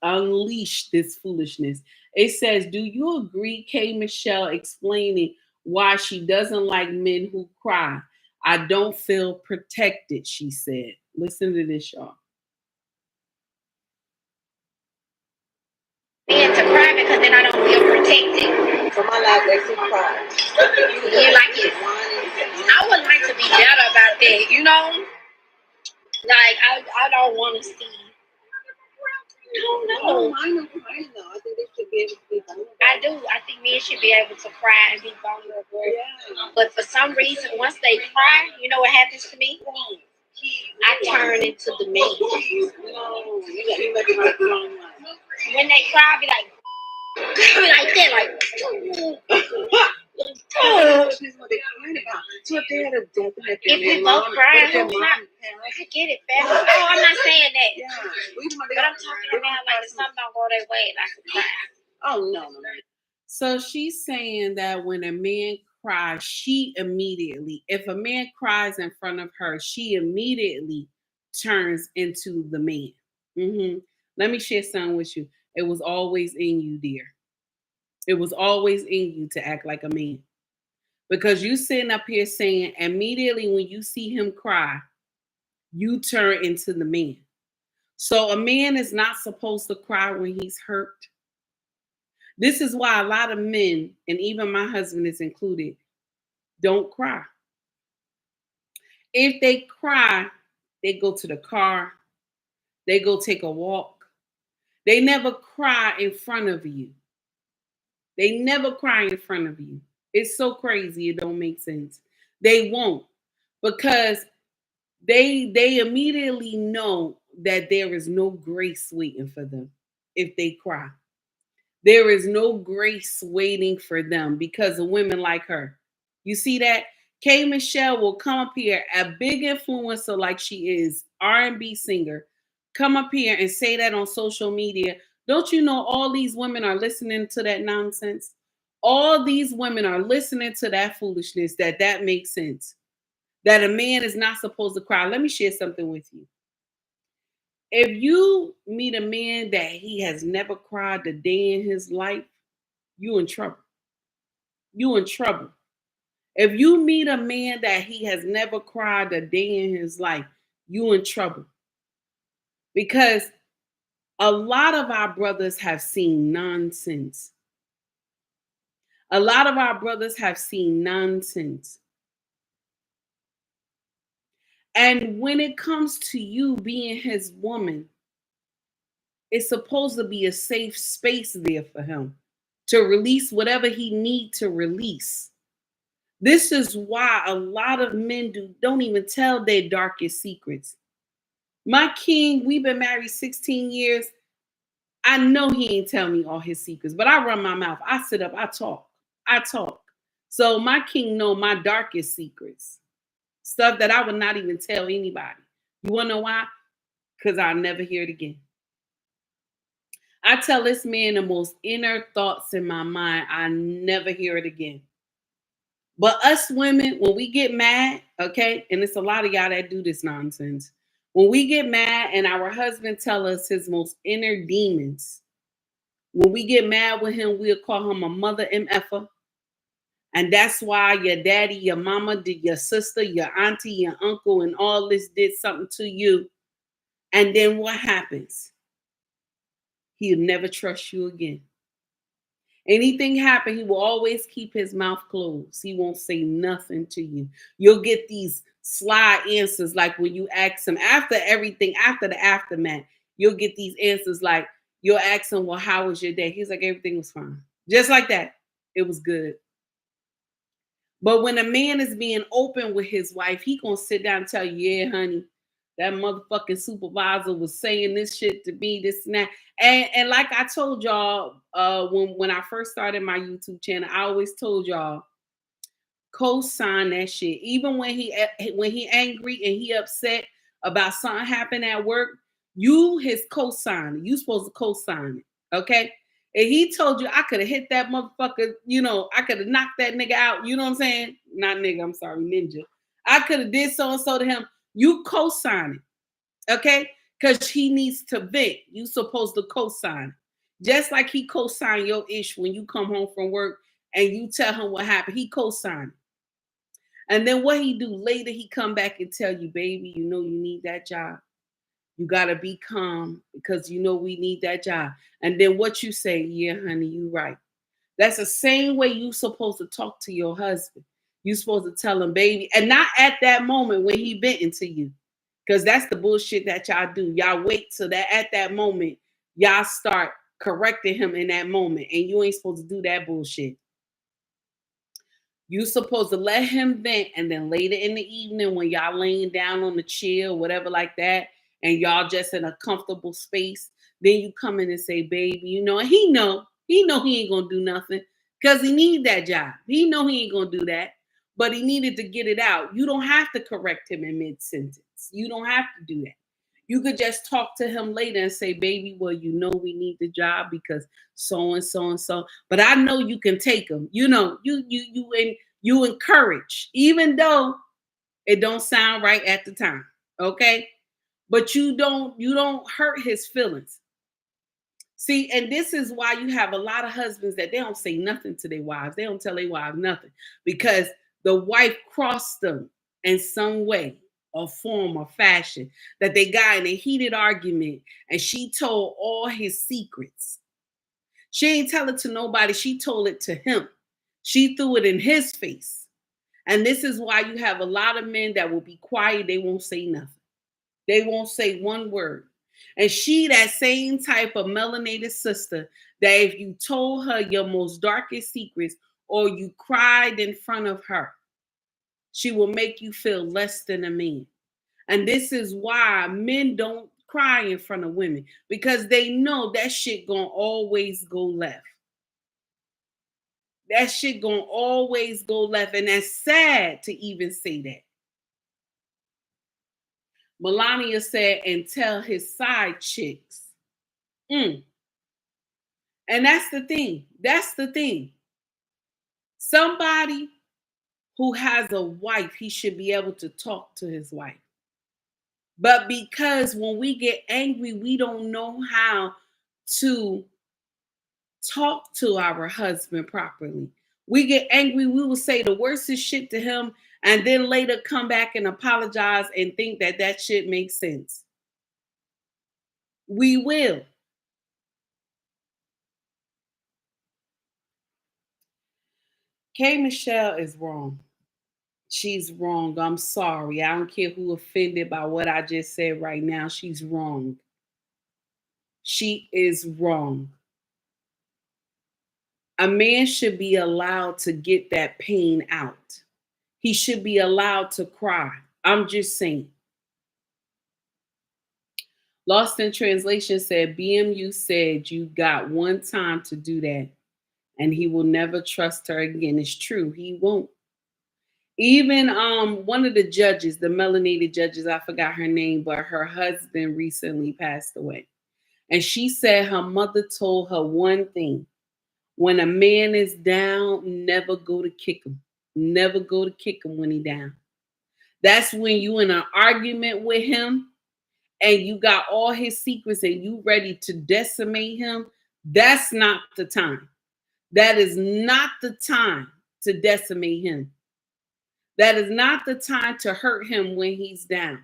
unleashed this foolishness. It says, do you agree, K. Michelle explaining why she doesn't like men who cry? I don't feel protected, she said. Listen to this, y'all. Men to cry because then I don't feel protected. So my life makes me cry. Yeah, like it. I would like to be better about that, you know? Like, I don't want to see. I don't know. I know. I think they should be able to be vulnerable. I do. I think men should be able to cry and be vulnerable. Yeah. But for some reason, once they cry, you know what happens to me? I turn into the man. No, you got to make it wrong. When they cry, I be like that, like. This is what they're crying about. So if they had a death and if we both cry, I get it, family. Oh, I'm not saying that. Yeah. But I'm talking about like if something don't go their way, I can cry. Oh no. So she's saying that when a man cries, she immediately, if a man cries in front of her, she immediately turns into the man. Let me share something with you. It was always in you, dear. It was always in you to act like a man. Because you sitting up here saying immediately when you see him cry, you turn into the man. So a man is not supposed to cry when he's hurt. This is why a lot of men, and even my husband is included, don't cry. If they cry, they go to the car, they go take a walk. They never cry in front of you. They never cry in front of you. It's so crazy, it don't make sense. They won't, because they immediately know that there is no grace waiting for them if they cry. There is no grace waiting for them because of women like her. You see that? K. Michelle will come up here, a big influencer like she is, R&B singer, come up here and say that on social media. Don't you know all these women are listening to that nonsense? All these women are listening to that foolishness, that makes sense. That a man is not supposed to cry. Let me share something with you. If you meet a man that he has never cried a day in his life, you in trouble. You in trouble. If you meet a man that he has never cried a day in his life, you in trouble. Because a lot of our brothers have seen nonsense. A lot of our brothers have seen nonsense. And when it comes to you being his woman, it's supposed to be a safe space there for him to release whatever he need to release. This is why a lot of men don't even tell their darkest secrets. My king, we've been married 16 years. I know he ain't tell me all his secrets, but I run my mouth. I sit up, I talk. I talk. So my king know my darkest secrets. Stuff that I would not even tell anybody. You wanna know why? Because I'll never hear it again. I tell this man the most inner thoughts in my mind. I never hear it again. But us women, when we get mad, okay, and it's a lot of y'all that do this nonsense. When we get mad and our husband tell us his most inner demons, when we get mad with him, we'll call him a mother MFer. And that's why your daddy, your mama, your sister, your auntie, your uncle, and all this did something to you. And then what happens? He'll never trust you again. Anything happen, he will always keep his mouth closed. He won't say nothing to you. You'll get these sly answers like when you ask him after everything, after the aftermath, you'll get these answers like you'll ask him, well, how was your day? He's like, everything was fine. Just like that. It was good. But when a man is being open with his wife, he gonna sit down and tell you, yeah, honey, that motherfucking supervisor was saying this shit to me, this and that. And like I told y'all, when I first started my YouTube channel, I always told y'all, co-sign that shit. Even when he angry and he upset about something happened at work, you his co-signer. You supposed to co-sign it, okay? And he told you I could have hit that motherfucker, I could have knocked that nigga out. You know what I'm saying? Not nigga, I'm sorry, ninja. I could have did so and so to him. You co-sign it, okay? Because he needs to vent. You supposed to co-sign it. Just like he co-signed your ish when you come home from work and you tell him what happened. He co-signed it. And then what he do later, he come back and tell you, baby, you need that job. You got to be calm because we need that job. And then what you say, yeah, honey, you right. That's the same way you supposed to talk to your husband. You supposed to tell him, baby, and not at that moment when he bent into you. Because that's the bullshit that y'all do. Y'all wait till that at that moment, y'all start correcting him in that moment. And you ain't supposed to do that bullshit. You supposed to let him vent, and then later in the evening when y'all laying down on the chair, whatever like that, and y'all just in a comfortable space, then you come in and say, baby, and he know he ain't gonna do nothing because he need that job. He know he ain't gonna do that, but he needed to get it out. You don't have to correct him in mid-sentence. You don't have to do that. You could just talk to him later and say, baby, well, we need the job because so and so and so. But I know you can take him. You encourage, even though it don't sound right at the time. Okay. But you don't hurt his feelings. See, and this is why you have a lot of husbands that they don't say nothing to their wives. They don't tell their wives nothing because the wife crossed them in some way or form or fashion that they got in a heated argument and she told all his secrets. She ain't tell it to nobody. She told it to him. She threw it in his face. And this is why you have a lot of men that will be quiet. They won't say nothing. They won't say one word. And she, that same type of melanated sister, that if you told her your most darkest secrets or you cried in front of her, she will make you feel less than a man. And this is why men don't cry in front of women, because they know that shit gonna always go left. That shit gonna always go left. And that's sad to even say that. Melania said, and tell his side chicks. And that's the thing. That's the thing. Somebody who has a wife, he should be able to talk to his wife. But because when we get angry, we don't know how to talk to our husband properly. We get angry, we will say the worstest shit to him, and then later come back and apologize and think that that shit makes sense. We will. K. Michelle is wrong. She's wrong. I'm sorry. I don't care who offended by what I just said right now. She's wrong. She is wrong. A man should be allowed to get that pain out. He should be allowed to cry. I'm just saying. Lost in Translation said, BMU said you got one time to do that and he will never trust her again. It's true. He won't. Even one of the judges, the melanated judges, I forgot her name, but her husband recently passed away. And she said her mother told her one thing. When a man is down, never go to kick him. Never go to kick him when he down. That's when you in an argument with him and you got all his secrets and you ready to decimate him. That's not the time. That is not the time to decimate him. That is not the time to hurt him when he's down.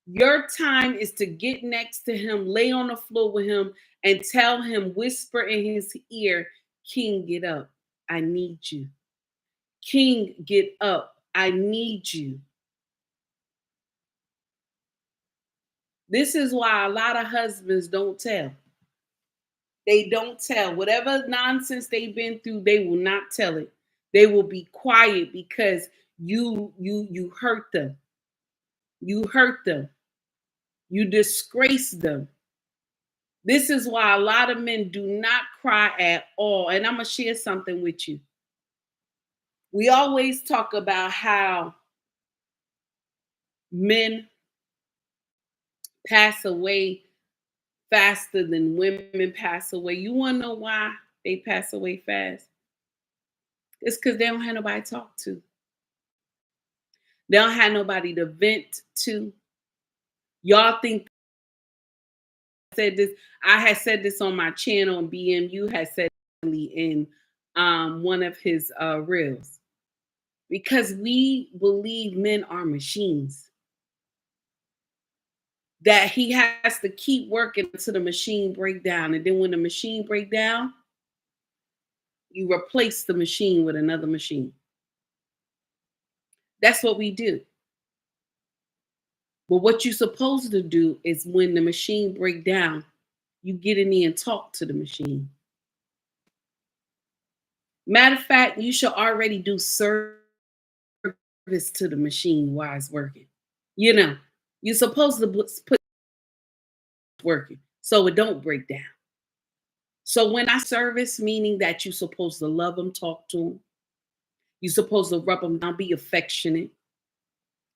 Your time is to get next to him, lay on the floor with him, and tell him, whisper in his ear, King, get up. I need you. King, get up. I need you. This is why a lot of husbands don't tell. They don't tell. Whatever nonsense they've been through, they will not tell it. They will be quiet because you hurt them. You hurt them. You disgrace them. This is why a lot of men do not cry at all. And I'm going to share something with you. We always talk about how men pass away faster than women pass away. You want to know why they pass away fast? It's because they don't have nobody to talk to. They don't have nobody to vent to. Y'all think I said this. I had said this on my channel, and BMU had said in one of his reels. Because we believe men are machines. That he has to keep working until the machine break down. And then when the machine break down, you replace the machine with another machine. That's what we do. But what you're supposed to do is when the machine break down, you get in there and talk to the machine. Matter of fact, you should already do service to the machine while it's working. You know, you're supposed to put working so it don't break down. So when I service, meaning that you're supposed to love them, talk to them, you're supposed to rub them down, be affectionate.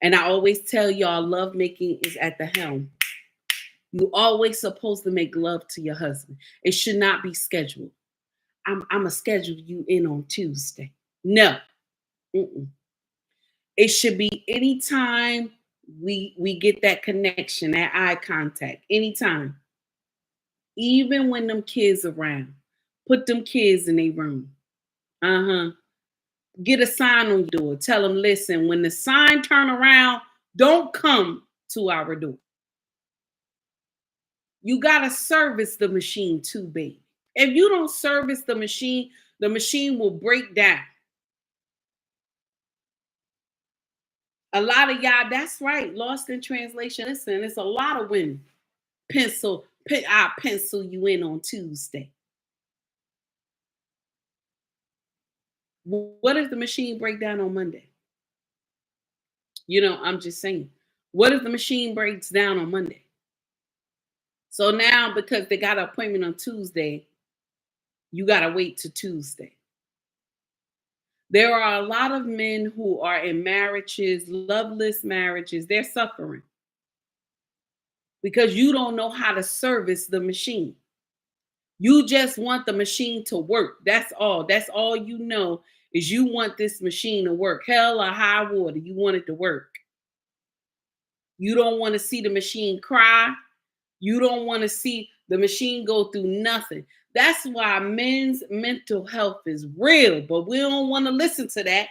And I always tell y'all, love making is at the helm. You always supposed to make love to your husband. It should not be scheduled. I'm going to schedule you in on Tuesday. No. Mm-mm. It should be anytime we get that connection, that eye contact, anytime. Even when them kids around, put them kids in their room. Get a sign on your door. Tell them, listen, when the sign turn around, don't come to our door. You got to service the machine too, baby. If you don't service the machine will break down. A lot of y'all, that's right, Lost in Translation. Listen, it's a lot of women. I'll pencil you in on Tuesday. What if the machine break down on Monday? You know, I'm just saying. What if the machine breaks down on Monday? So now, because they got an appointment on Tuesday, you got to wait till Tuesday. There are a lot of men who are in marriages, loveless marriages. They're suffering because you don't know how to service the machine. You just want the machine to work. That's all. That's all you know is you want this machine to work. Hell or high water, you want it to work. You don't want to see the machine cry. You don't want to see the machine go through nothing. That's why men's mental health is real, but we don't want to listen to that.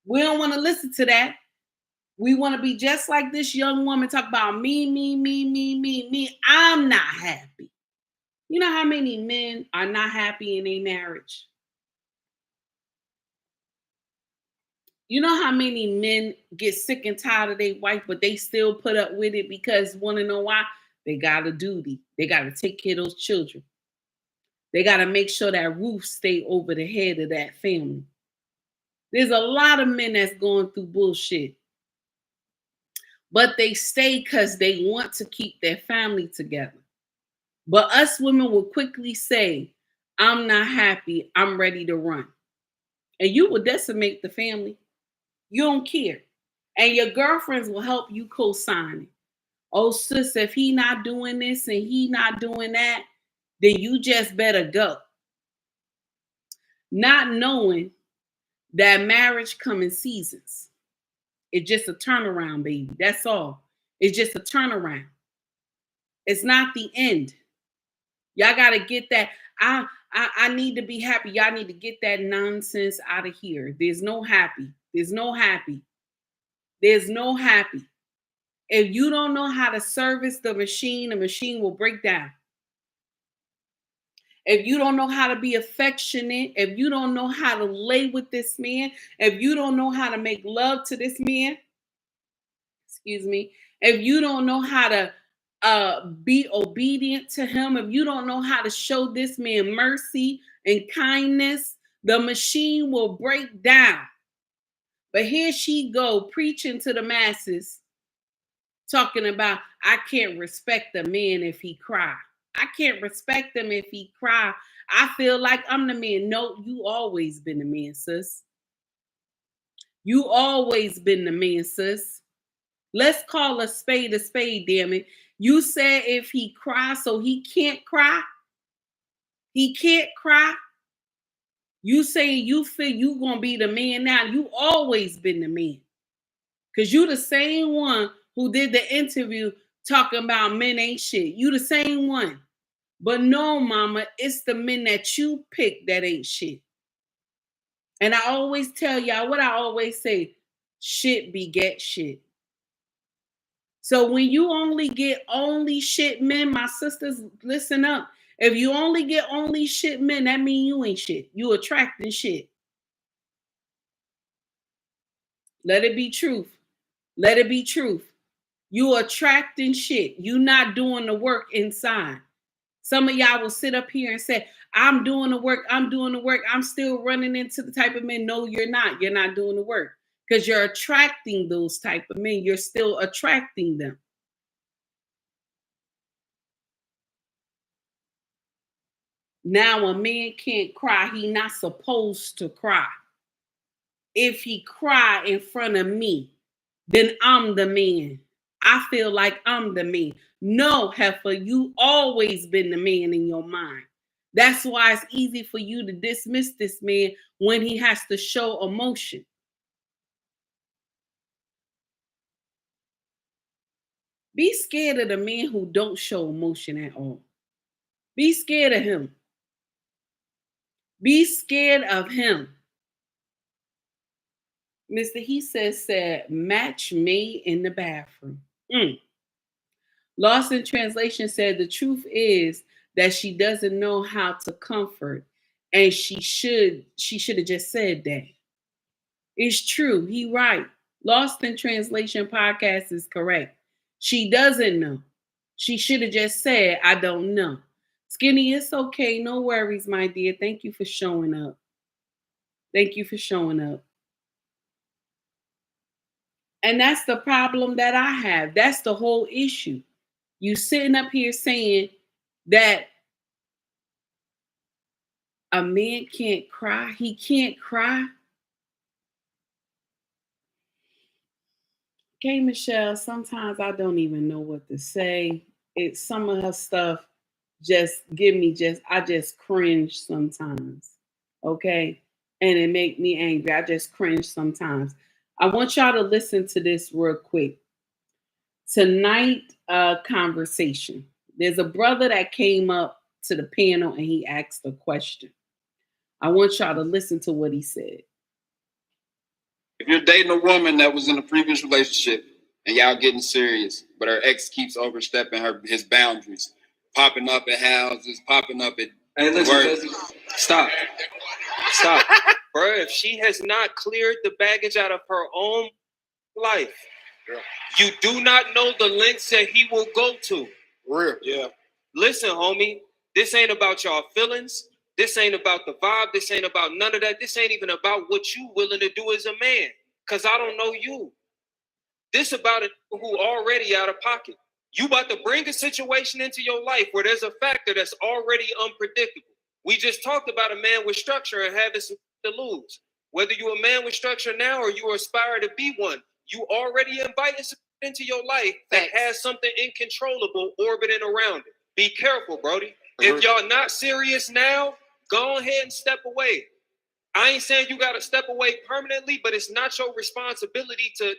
We don't want to listen to that. We want to be just like this young woman, talk about me. I'm not happy. You know how many men are not happy in a marriage? You know how many men get sick and tired of their wife, but they still put up with it because want to know why? They got a duty. They got to take care of those children. They got to make sure that roof stay over the head of that family. There's a lot of men that's going through bullshit. But they stay because they want to keep their family together. But us women will quickly say, I'm not happy. I'm ready to run. And you will decimate the family. You don't care. And your girlfriends will help you co-sign it. Oh, sis, if he not doing this and he not doing that, then you just better go. Not knowing that marriage comes in seasons. It's just a turnaround, baby. That's all. It's just a turnaround. It's not the end. Y'all got to get that. I need to be happy. Y'all need to get that nonsense out of here. There's no happy. There's no happy. There's no happy. If you don't know how to service the machine will break down. If you don't know how to be affectionate, if you don't know how to lay with this man, if you don't know how to make love to this man, if you don't know how to be obedient to him, if you don't know how to show this man mercy and kindness, the machine will break down. But here she go preaching to the masses, talking about, I can't respect a man if he cry. I can't respect him if he cry. I feel like I'm the man. No, you always been the man, sis. You always been the man, sis. Let's call a spade, damn it. You said if he cry, so he can't cry? He can't cry? You saying you feel you gonna be the man now. You always been the man. Because you the same one who did the interview talking about men ain't shit. You the same one. But no, mama, it's the men that you pick that ain't shit. And I always tell y'all what I always say, shit beget shit. So when you only get only shit men, my sisters, listen up. If you only get only shit men, that means you ain't shit. You attracting shit. Let it be truth. Let it be truth. You attracting shit. You not doing the work inside. Some of y'all will sit up here and say, I'm doing the work. I'm doing the work. I'm still running into the type of men. No, you're not. You're not doing the work because you're attracting those type of men. You're still attracting them. Now a man can't cry. He not supposed to cry. If he cry in front of me, then I'm the man. I feel like I'm the man. No, heifer, you always been the man in your mind. That's why it's easy for you to dismiss this man when he has to show emotion. Be scared of the man who don't show emotion at all. Be scared of him. Be scared of him. Mr. He said, match made in the bathroom. Lost in Translation said, the truth is that she doesn't know how to comfort, and she should have just said that. It's true. He right. Lost in Translation podcast is correct. She doesn't know. She should have just said, I don't know. Skinny, it's okay. No worries, my dear. Thank you for showing up. Thank you for showing up. And that's the problem that I have. That's the whole issue. You sitting up here saying that a man can't cry. He can't cry. Okay, Michelle, sometimes I don't even know what to say. It's some of her stuff I just cringe sometimes. Okay. And it make me angry. I just cringe sometimes. I want y'all to listen to this real quick. Tonight, conversation. There's a brother that came up to the panel and he asked a question. I want y'all to listen to what he said. If you're dating a woman that was in a previous relationship and y'all getting serious, but her ex keeps overstepping his boundaries, popping up at houses, popping up at work. Stop. Stop. Bro, if she has not cleared the baggage out of her own life, you do not know the lengths that he will go to. Real. Yeah. Listen, homie, this ain't about y'all feelings. This ain't about the vibe. This ain't about none of that. This ain't even about what you willing to do as a man. Because I don't know you. This about a who already out of pocket. You about to bring a situation into your life where there's a factor that's already unpredictable. We just talked about a man with structure and having some to lose. Whether you're a man with structure now or you aspire to be one, you already invited into your life that has something incontrollable orbiting around it. Be careful, Brody. If y'all not serious now, go ahead and step away. I ain't saying you got to step away permanently, but it's not your responsibility to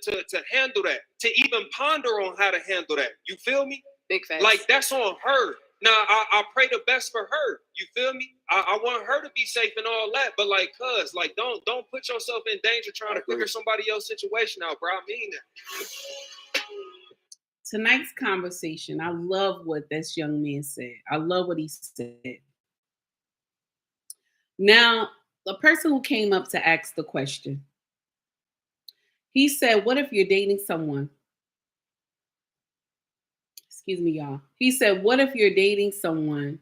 handle that, to even ponder on how to handle that. You feel me? Big facts. Like, that's on her. Now, I pray the best for her. You feel me? I want her to be safe and all that, but like, cuz, like, don't put yourself in danger trying to figure somebody else's situation out, bro. I mean that. Tonight's conversation, I love what this young man said. I love what he said. Now, the person who came up to ask the question, he said, what if you're dating someone? Excuse me, y'all. He said, what if you're dating someone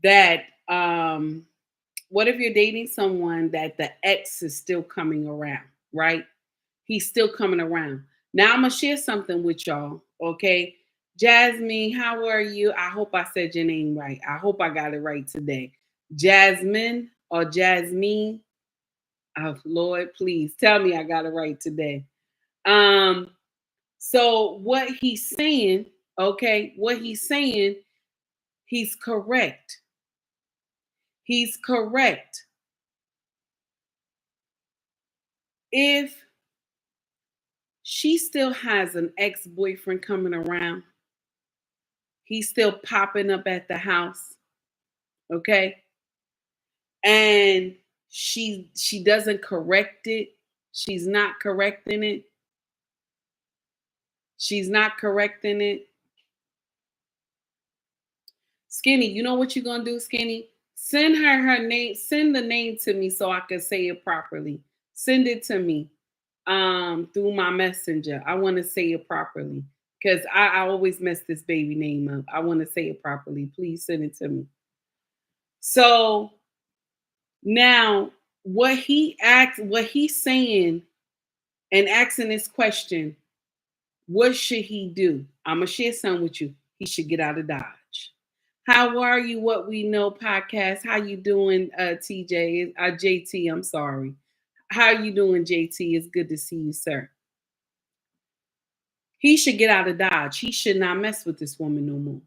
that, the ex is still coming around, right? He's still coming around. Now, I'm going to share something with y'all, okay? Jasmine, how are you? I hope I said your name right. I hope I got it right today. Jasmine or Jasmine? Oh, Lord, please tell me I got it right today. So what he's saying, okay, he's correct. He's correct. If she still has an ex-boyfriend coming around, he's still popping up at the house, okay? And she doesn't correct it. She's not correcting it. Skinny, you know what you're going to do, Skinny? Send her name. Send the name to me so I can say it properly. Send it to me through my messenger. I want to say it properly because I always mess this baby name up. I want to say it properly. Please send it to me. So now what he's saying and asking this question, what should he do? I'm going to share something with you. He should get out of Dodge. How are you? What We Know podcast. How you doing, TJ? JT, I'm sorry. How you doing, JT? It's good to see you, sir. He should get out of Dodge. He should not mess with this woman no more.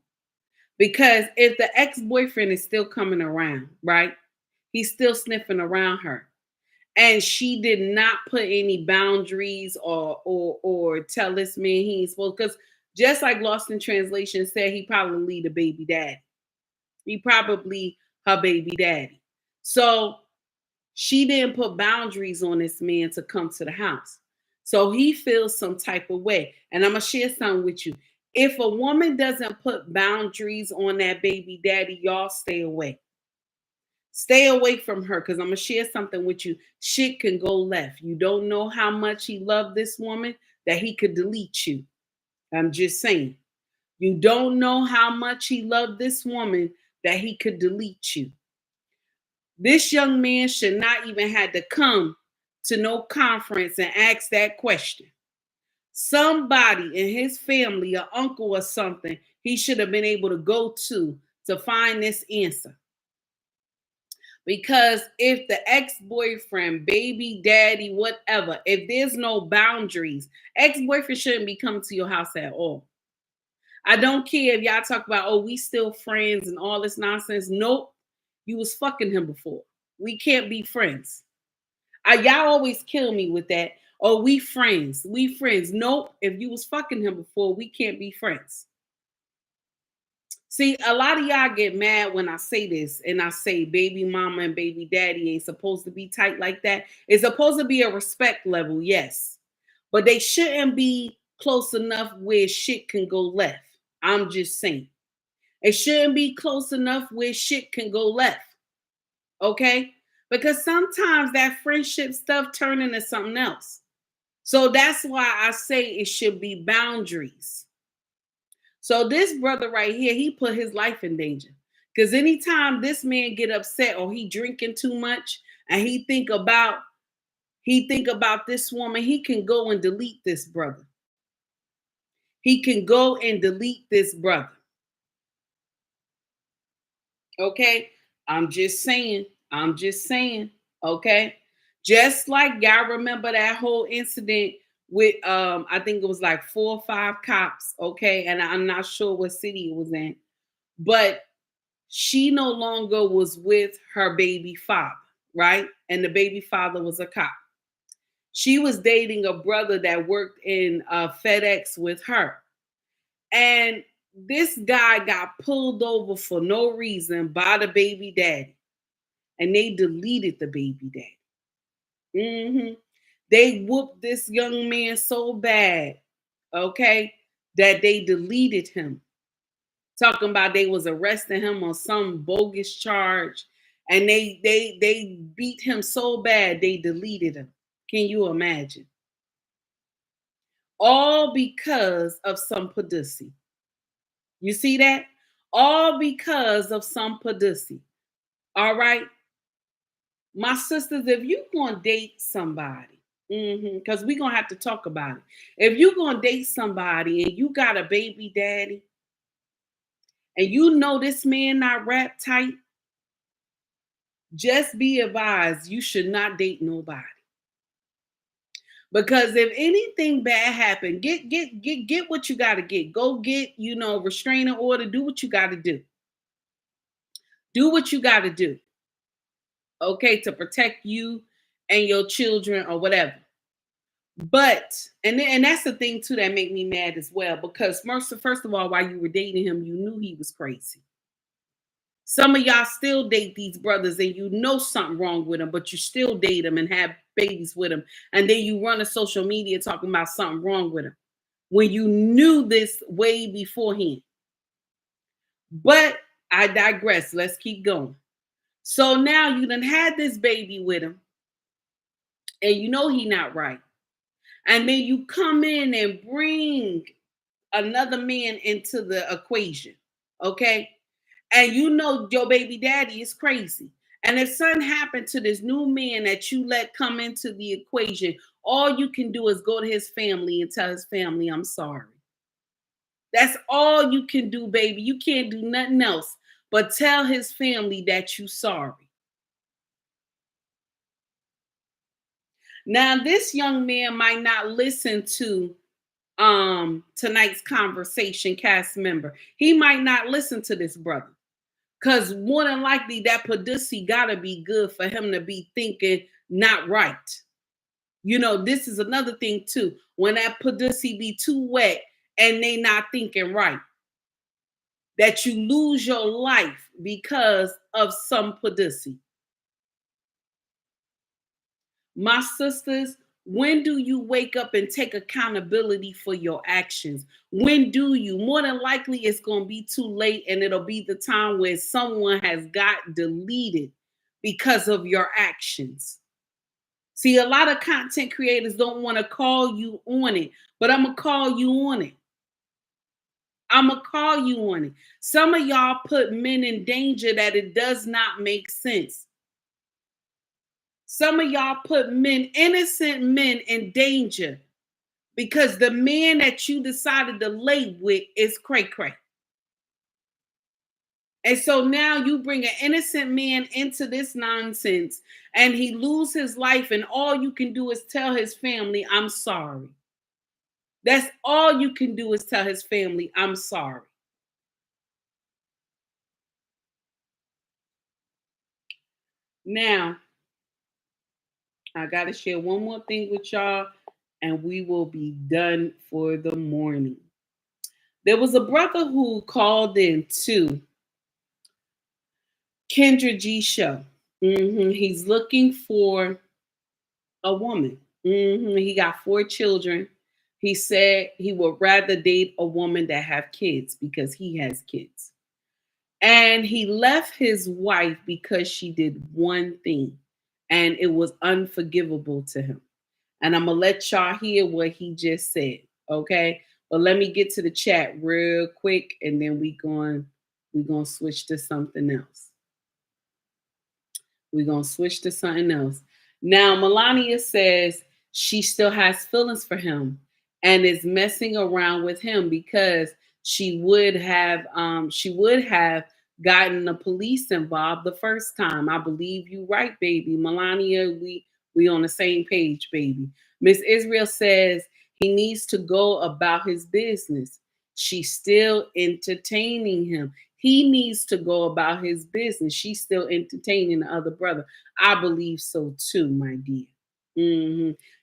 Because if the ex-boyfriend is still coming around, right? He's still sniffing around her. And she did not put any boundaries or tell this man he ain't supposed, because just like Lost in Translation said, he probably the baby daddy. He probably her baby daddy. So she didn't put boundaries on this man to come to the house. So he feels some type of way. And I'm going to share something with you. If a woman doesn't put boundaries on that baby daddy, y'all stay away. Stay away from her, because I'm going to share something with you. Shit can go left. You don't know how much he loved this woman that he could delete you. I'm just saying. You don't know how much he loved this woman that he could delete you. This young man should not even have to come to no conference and ask that question. Somebody in his family, an uncle or something, he should have been able to go to find this answer. Because if the ex-boyfriend, baby daddy, whatever, if there's no boundaries, ex-boyfriend shouldn't be coming to your house at all. I don't care if y'all talk about, oh, we still friends and all this nonsense. Nope. You was fucking him before. We can't be friends. Y'all always kill me with that. Oh, we friends. We friends. Nope. If you was fucking him before, we can't be friends. See, a lot of y'all get mad when I say this and I say baby mama and baby daddy ain't supposed to be tight like that. It's supposed to be a respect level, yes. But they shouldn't be close enough where shit can go left. I'm just saying. It shouldn't be close enough where shit can go left. Okay? Because sometimes that friendship stuff turn into something else. So that's why I say it should be boundaries. So this brother right here, he put his life in danger. Because anytime this man get upset or he drinking too much and he think about this woman, he can go and delete this brother. He can go and delete this brother. Okay? I'm just saying. Okay? Just like y'all remember that whole incident with I think it was like 4 or 5 cops, okay? And I'm not sure what city it was in. But she no longer was with her baby father, right? And the baby father was a cop. She was dating a brother that worked in FedEx with her. And this guy got pulled over for no reason by the baby daddy. And they deleted the baby daddy. They whooped this young man so bad, okay, that they deleted him. Talking about they was arresting him on some bogus charge. And they beat him so bad they deleted him. Can you imagine? All because of some pussy. You see that? All because of some pussy. All right? My sisters, if you going to date somebody, because we're going to have to talk about it. If you're going to date somebody and you got a baby daddy and you know this man not rap tight, just be advised you should not date nobody. Because if anything bad happened, get what you got to get. Go get, restraining order. Do what you got to do. Do what you got to do. Okay, to protect you and your children or whatever. But, and that's the thing too that make me mad as well. Because first of all, while you were dating him, you knew he was crazy. Some of y'all still date these brothers and you know something wrong with them, but you still date them and have babies with them. And then you run to social media talking about something wrong with them when you knew this way beforehand. But I digress. Let's keep going. So now you done had this baby with him and you know he not right. And then you come in and bring another man into the equation. Okay? And you know your baby daddy is crazy. And if something happened to this new man that you let come into the equation, all you can do is go to his family and tell his family, I'm sorry. That's all you can do, baby. You can't do nothing else but tell his family that you're sorry. Now, this young man might not listen to tonight's conversation, cast member. He might not listen to this brother. Because more than likely that pussy gotta be good for him to be thinking not right. This is another thing too. When that pussy be too wet and they not thinking right. That you lose your life because of some pussy. My sisters, when do you wake up and take accountability for your actions? When do you? More than likely, it's going to be too late, and it'll be the time where someone has got deleted because of your actions. See, a lot of content creators don't want to call you on it, but I'm going to call you on it. Some of y'all put men in danger that it does not make sense. Some of y'all put innocent men in danger because the man that you decided to lay with is cray-cray. And so now you bring an innocent man into this nonsense and he loses his life and all you can do is tell his family, I'm sorry. That's all you can do is tell his family, I'm sorry. Now, I got to share one more thing with y'all and we will be done for the morning. There was a brother who called in to Kendra G show. He's looking for a woman. He got 4 children. He said he would rather date a woman that have kids because he has kids. And he left his wife because she did one thing. and it was unforgivable to him. And I'm gonna let y'all hear what he just said, okay? But let me get to the chat real quick, and then we gonna switch to something else. We're gonna switch to something else. Now, Melania says she still has feelings for him and is messing around with him because she would have gotten the police involved the first time. I believe you right, baby. Melania, we on the same page, baby. Miss Israel says he needs to go about his business. She's still entertaining him. He needs to go about his business. She's still entertaining the other brother. I believe so too, my dear.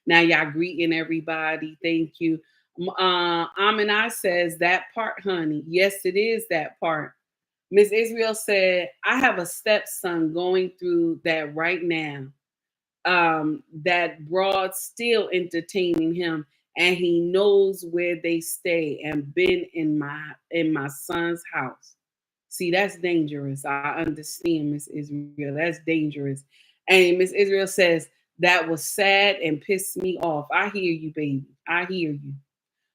Now y'all greeting everybody. Thank you. Aminai says that part, honey. Yes, it is that part. Miss Israel said, I have a stepson going through that right now. That broad still entertaining him, and he knows where they stay and been in my son's house. See, that's dangerous. I understand, Miss Israel. That's dangerous. And Miss Israel says, that was sad and pissed me off. I hear you, baby. I hear you.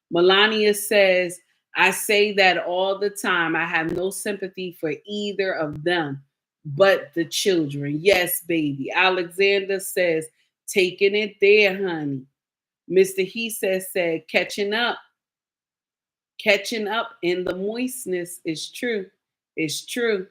Melania says, I say that all the time. I have no sympathy for either of them, but the children. Yes, baby. Alexander says, taking it there, honey. Mr. He said, catching up in the moistness is true. It's true.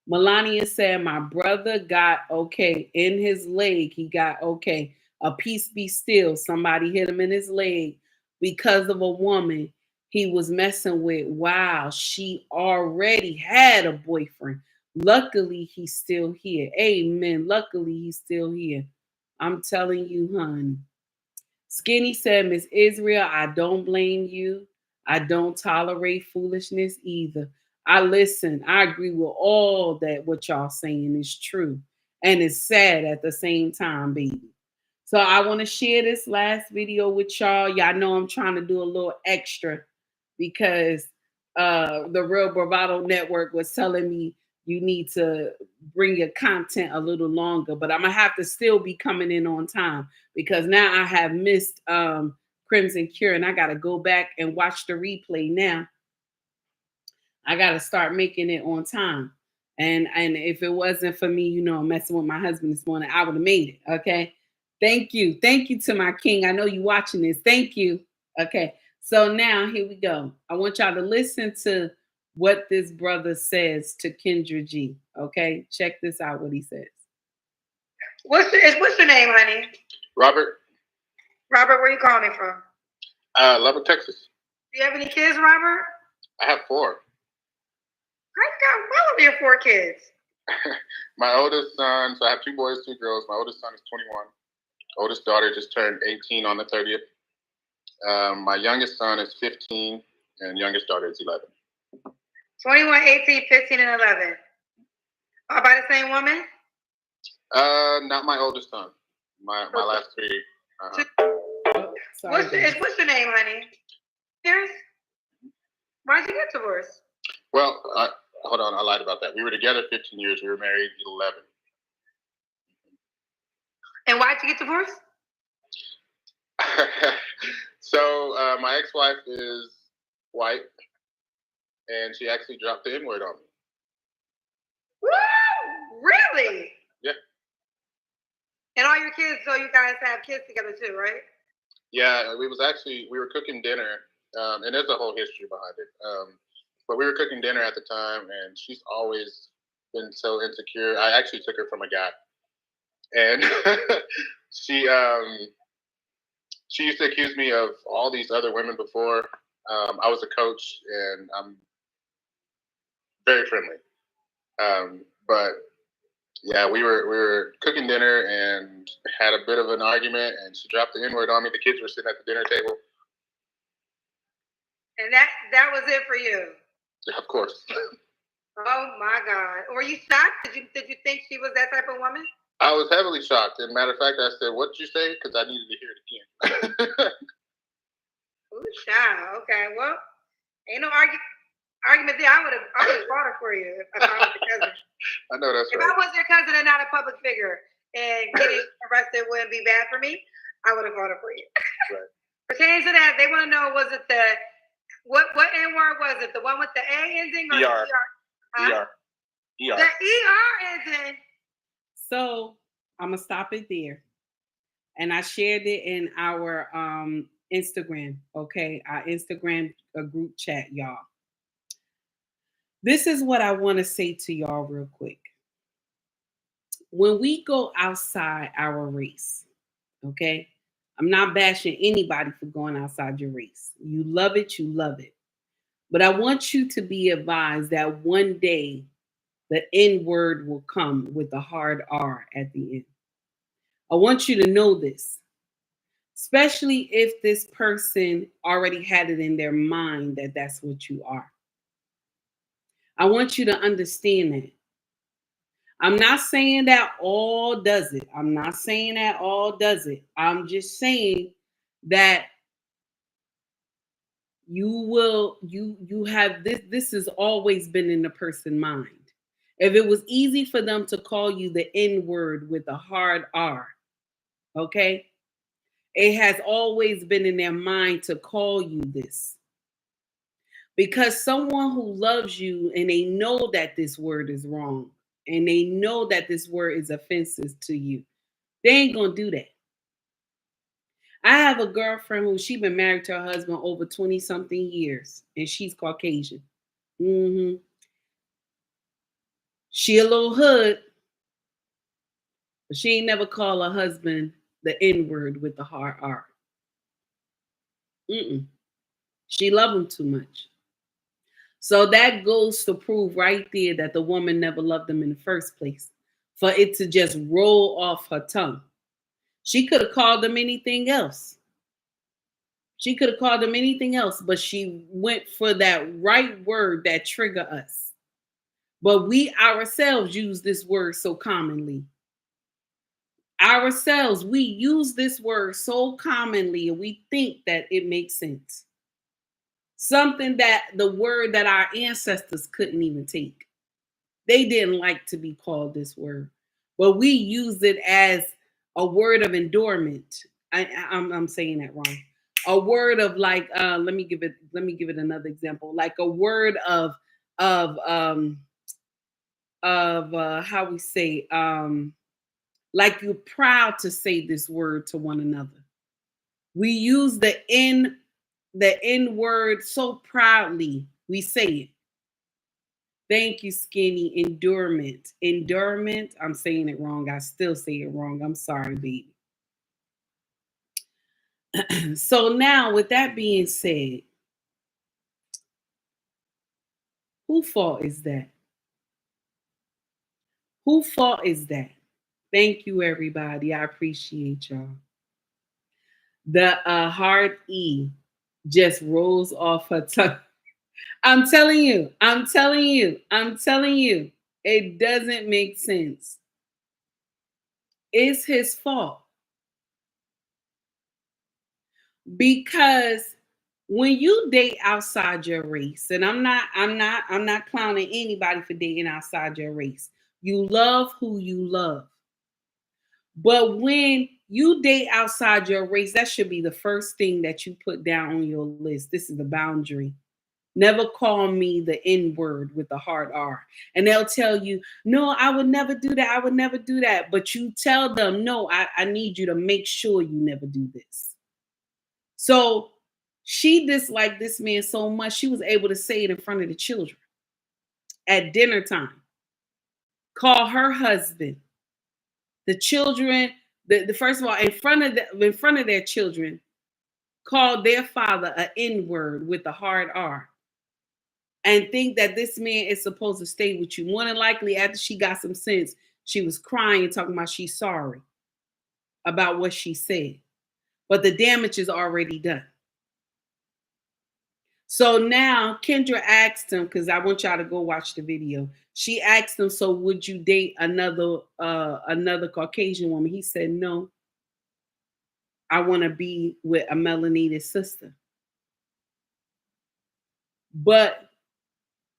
Melania said, my brother got okay in his leg. He got okay. A peace be still. Somebody hit him in his leg because of a woman he was messing with. Wow, she already had a boyfriend. Luckily, he's still here. Amen. Luckily, he's still here. I'm telling you, honey. Skinny said, Miss Israel, I don't blame you. I don't tolerate foolishness either. I listen. I agree with all that what y'all saying is true. And it's sad at the same time, baby. So I want to share this last video with y'all. Y'all know I'm trying to do a little extra because the Real Bravado Network was telling me you need to bring your content a little longer, but I'm gonna have to still be coming in on time because now I have missed Crimson Cure and I gotta go back and watch the replay now. I gotta start making it on time. And if it wasn't for me, messing with my husband this morning, I would have made it. Okay. Thank you. Thank you to my king. I know you watching this. Thank you. Okay. So now here we go. I want y'all to listen to what this brother says to Kendra G. Okay. Check this out, what he says. What's your name, honey? Robert. Robert, where you calling from? Lubbock, Texas. Do you have any kids, Robert? I have 4. Well over your 4 kids. My oldest son, so I have 2 boys, 2 girls. My oldest son is 21. Oldest daughter just turned 18 on the 30th. My youngest son is 15, and youngest daughter is 11. 21, 18, 15, and 11. All by the same woman? Not my oldest son. My last 3. What's your name, honey? Yes. Why'd you get divorced? Well, hold on, I lied about that. We were together 15 years. We were married 11. And why'd you get divorced? So my ex-wife is white, and she actually dropped the N-word on me. Woo! Really? Yeah. And all your kids, so you guys have kids together too, right? Yeah, we were cooking dinner, and there's a whole history behind it. But we were cooking dinner at the time, and she's always been so insecure. I actually took her from a guy, and she used to accuse me of all these other women before. I was a coach, and I'm very friendly. But yeah, we were cooking dinner and had a bit of an argument, and she dropped the N-word on me. The kids were sitting at the dinner table. And that was it for you? Of course. Oh my God! Were you shocked? Did you think she was that type of woman? I was heavily shocked. As a matter of fact, I said, "What'd you say?" Because I needed to hear it again. Ooh, child. Okay, well, ain't no argument there. I would have fought her for you if I was your cousin. I know that's if right. I was your cousin and not a public figure, and getting arrested wouldn't be bad for me, I would have voted for you. Right. Pertaining to that, they want to know, was it the what N word was it? The one with the A ending or ER. the ER? ER. ER. The ER ending. So I'm gonna stop it there. And I shared it in our Instagram, okay? Our Instagram group chat, y'all. This is what I want to say to y'all real quick. When we go outside our race, okay? I'm not bashing anybody for going outside your race. You love it, you love it. But I want you to be advised that one day the N word will come with a hard R at the end. I want you to know this, especially if this person already had it in their mind that that's what you are. I want you to understand that. I'm not saying that all does it. I'm not saying that all does it. I'm just saying that you have this has always been in the person's mind. If it was easy for them to call you the N word with a hard R, okay? It has always been in their mind to call you this. Because someone who loves you and they know that this word is wrong and they know that this word is offensive to you, they ain't gonna do that. I have a girlfriend who she been married to her husband over 20 something years and she's Caucasian. She a little hood, but she ain't never call her husband the N word with the hard R. She love him too much. So that goes to prove right there that the woman never loved him in the first place, for it to just roll off her tongue. She could have called him anything else. She could have called him anything else, but she went for that right word that trigger us. But we ourselves use this word so commonly. Ourselves, we use this word so commonly and we think that it makes sense. Something that the word that our ancestors couldn't even take. They didn't like to be called this word, but we use it as a word of endurement. I'm saying that wrong. A word of like, let me give it another example. Like a word of how we say, like you're proud to say this word to one another. We use the N word so proudly. We say it. Thank you, Skinny. Endurement. Endurement. I'm saying it wrong. I still say it wrong. I'm sorry, baby. So now, with that being said, whose fault is that? Whose fault is that? Thank you, everybody. I appreciate y'all. The hard E just rolls off her tongue. I'm telling you, it doesn't make sense. It's his fault. Because when you date outside your race, and I'm not clowning anybody for dating outside your race. You love who you love. But when you date outside your race, that should be the first thing that you put down on your list. This is the boundary. Never call me the N word with the hard R. And they'll tell you, no, I would never do that. I would never do that. But you tell them, no, I need you to make sure you never do this. So she disliked this man so much, she was able to say it in front of the children at dinner time. Call her husband. The children, the first of all, in front of their children, called their father an N word with a hard R. And think that this man is supposed to stay with you. More than likely, after she got some sense, she was crying, talking about she's sorry about what she said. But the damage is already done. So now Kendra asked him, because I want y'all to go watch the video. She asked him, so would you date another Caucasian woman? He said, no. I want to be with a melanated sister. But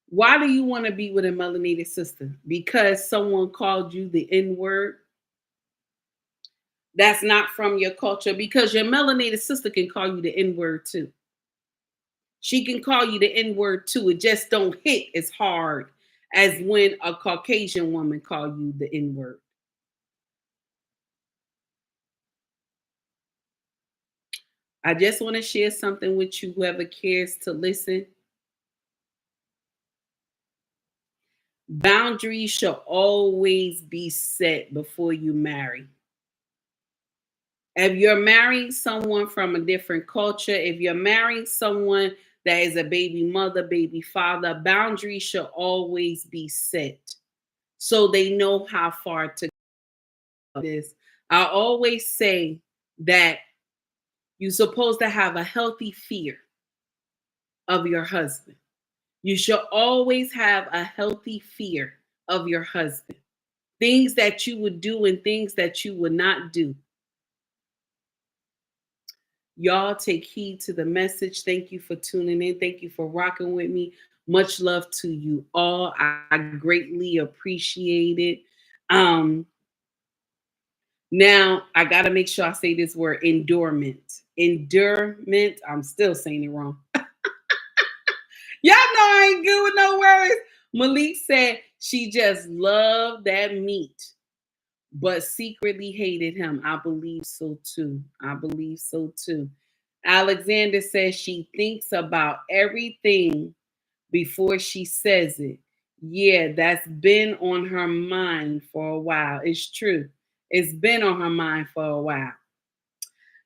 why do you want to be with a melanated sister? Because someone called you the N word? that's not from your culture, because your melanated sister can call you the N-word too. She can call you the N-word too. It just don't hit as hard as when a Caucasian woman call you the N-word. I just want to share something with you, whoever cares to listen. Boundaries should always be set before you marry. If you're marrying someone from a different culture, if you're marrying someone that is a baby mother, baby father, boundaries should always be set so they know how far to go. This, I always say that you're supposed to have a healthy fear of your husband. You should always have a healthy fear of your husband. Things that you would do and things that you would not do. Y'all take heed to the message. Thank you for tuning in. Thank you for rocking with me. Much love to you all. I greatly appreciate it. Now, I got to make sure I say this word, endurement. Endurement. I'm still saying it wrong. Y'all know I ain't good with no words. Malik said she just loved that meat, but secretly hated him. I believe so too. I believe so too. Alexander says she thinks about everything before she says it. Yeah, that's been on her mind for a while. It's true. It's been on her mind for a while.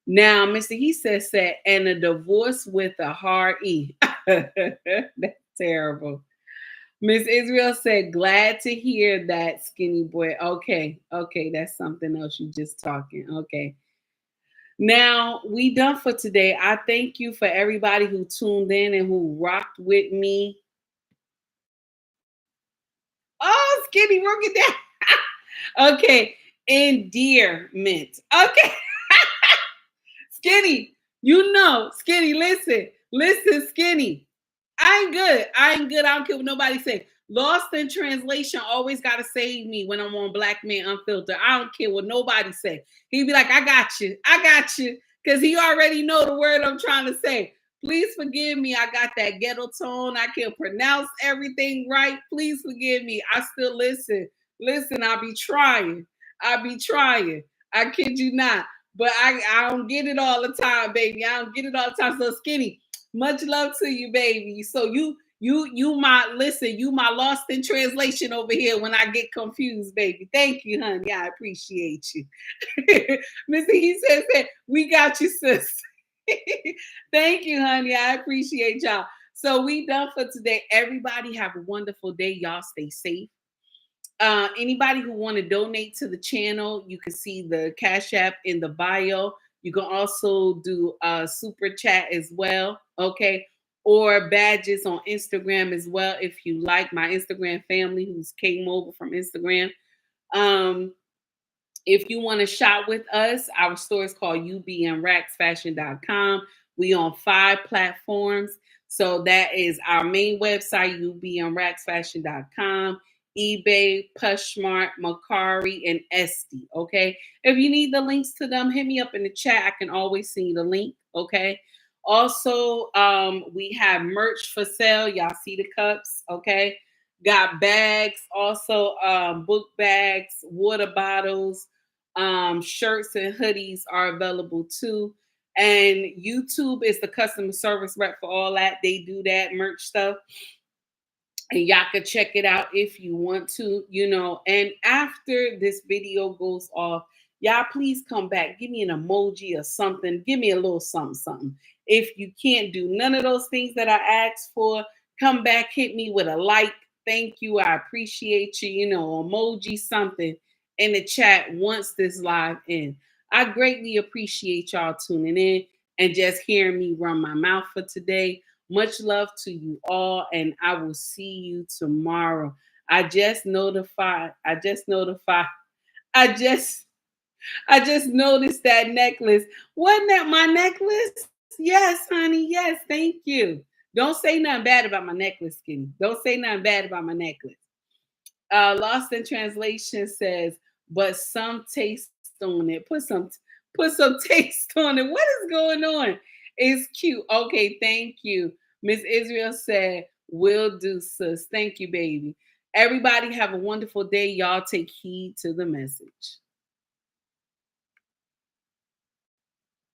Now, Mr. He said, and a divorce with a hard E. That's terrible. Miss Israel said, glad to hear that, skinny boy. Okay, that's something else you just talking. Okay. Now, we done for today. I thank you for everybody who tuned in and who rocked with me. Oh, skinny, work it down. Okay, endearment. Okay. Skinny, Skinny, listen, Skinny. I ain't good. I don't care what nobody say. Lost in translation always got to save me when I'm on Black Men Unfiltered. I don't care what nobody say. He be like, I got you. Because he already know the word I'm trying to say. Please forgive me. I got that ghetto tone. I can't pronounce everything right. Please forgive me. I still listen. Listen, I'll be trying. I kid you not. But I don't get it all the time, baby. I don't get it all the time. So Skinny, much love to you, baby. So you my lost in translation over here when I get confused, baby. Thank you, honey. I appreciate you. Mr. He says that we got you, sis. Thank you, honey. I appreciate y'all. So we done for today. Everybody have a wonderful day. Y'all stay safe. Anybody who want to donate to the channel, you can see the Cash App in the bio. You can also do a super chat as well, okay? Or badges on Instagram as well, if you like. My Instagram family who's came over from Instagram. If you want to shop with us, our store is called ubnracksfashion.com. We on 5 platforms. So that is our main website, ubnracksfashion.com. eBay, Pushmart, Macari, and Etsy, okay? If you need the links to them, hit me up in the chat. I can always send you the link, okay? Also, we have merch for sale. Y'all see the cups, okay? Got bags, also book bags, water bottles, shirts and hoodies are available too. And YouTube is the customer service rep for all that. They do that merch stuff. And y'all can check it out if you want to, And after this video goes off, y'all please come back. Give me an emoji or something. Give me a little something. If you can't do none of those things that I asked for, come back, hit me with a like. Thank you. I appreciate you. Emoji something in the chat once this live ends. I greatly appreciate y'all tuning in and just hearing me run my mouth for today. Much love to you all, and I will see you tomorrow. I just noticed that necklace. Wasn't that my necklace? Yes, honey. Yes, thank you. Don't say nothing bad about my necklace, Skinny. Don't say nothing bad about my necklace. Lost in Translation says, but some taste on it. Put some taste on it. What is going on? It's cute. Okay, thank you. Miss Israel said, will do, sis. Thank you, baby. Everybody have a wonderful day. Y'all take heed to the message.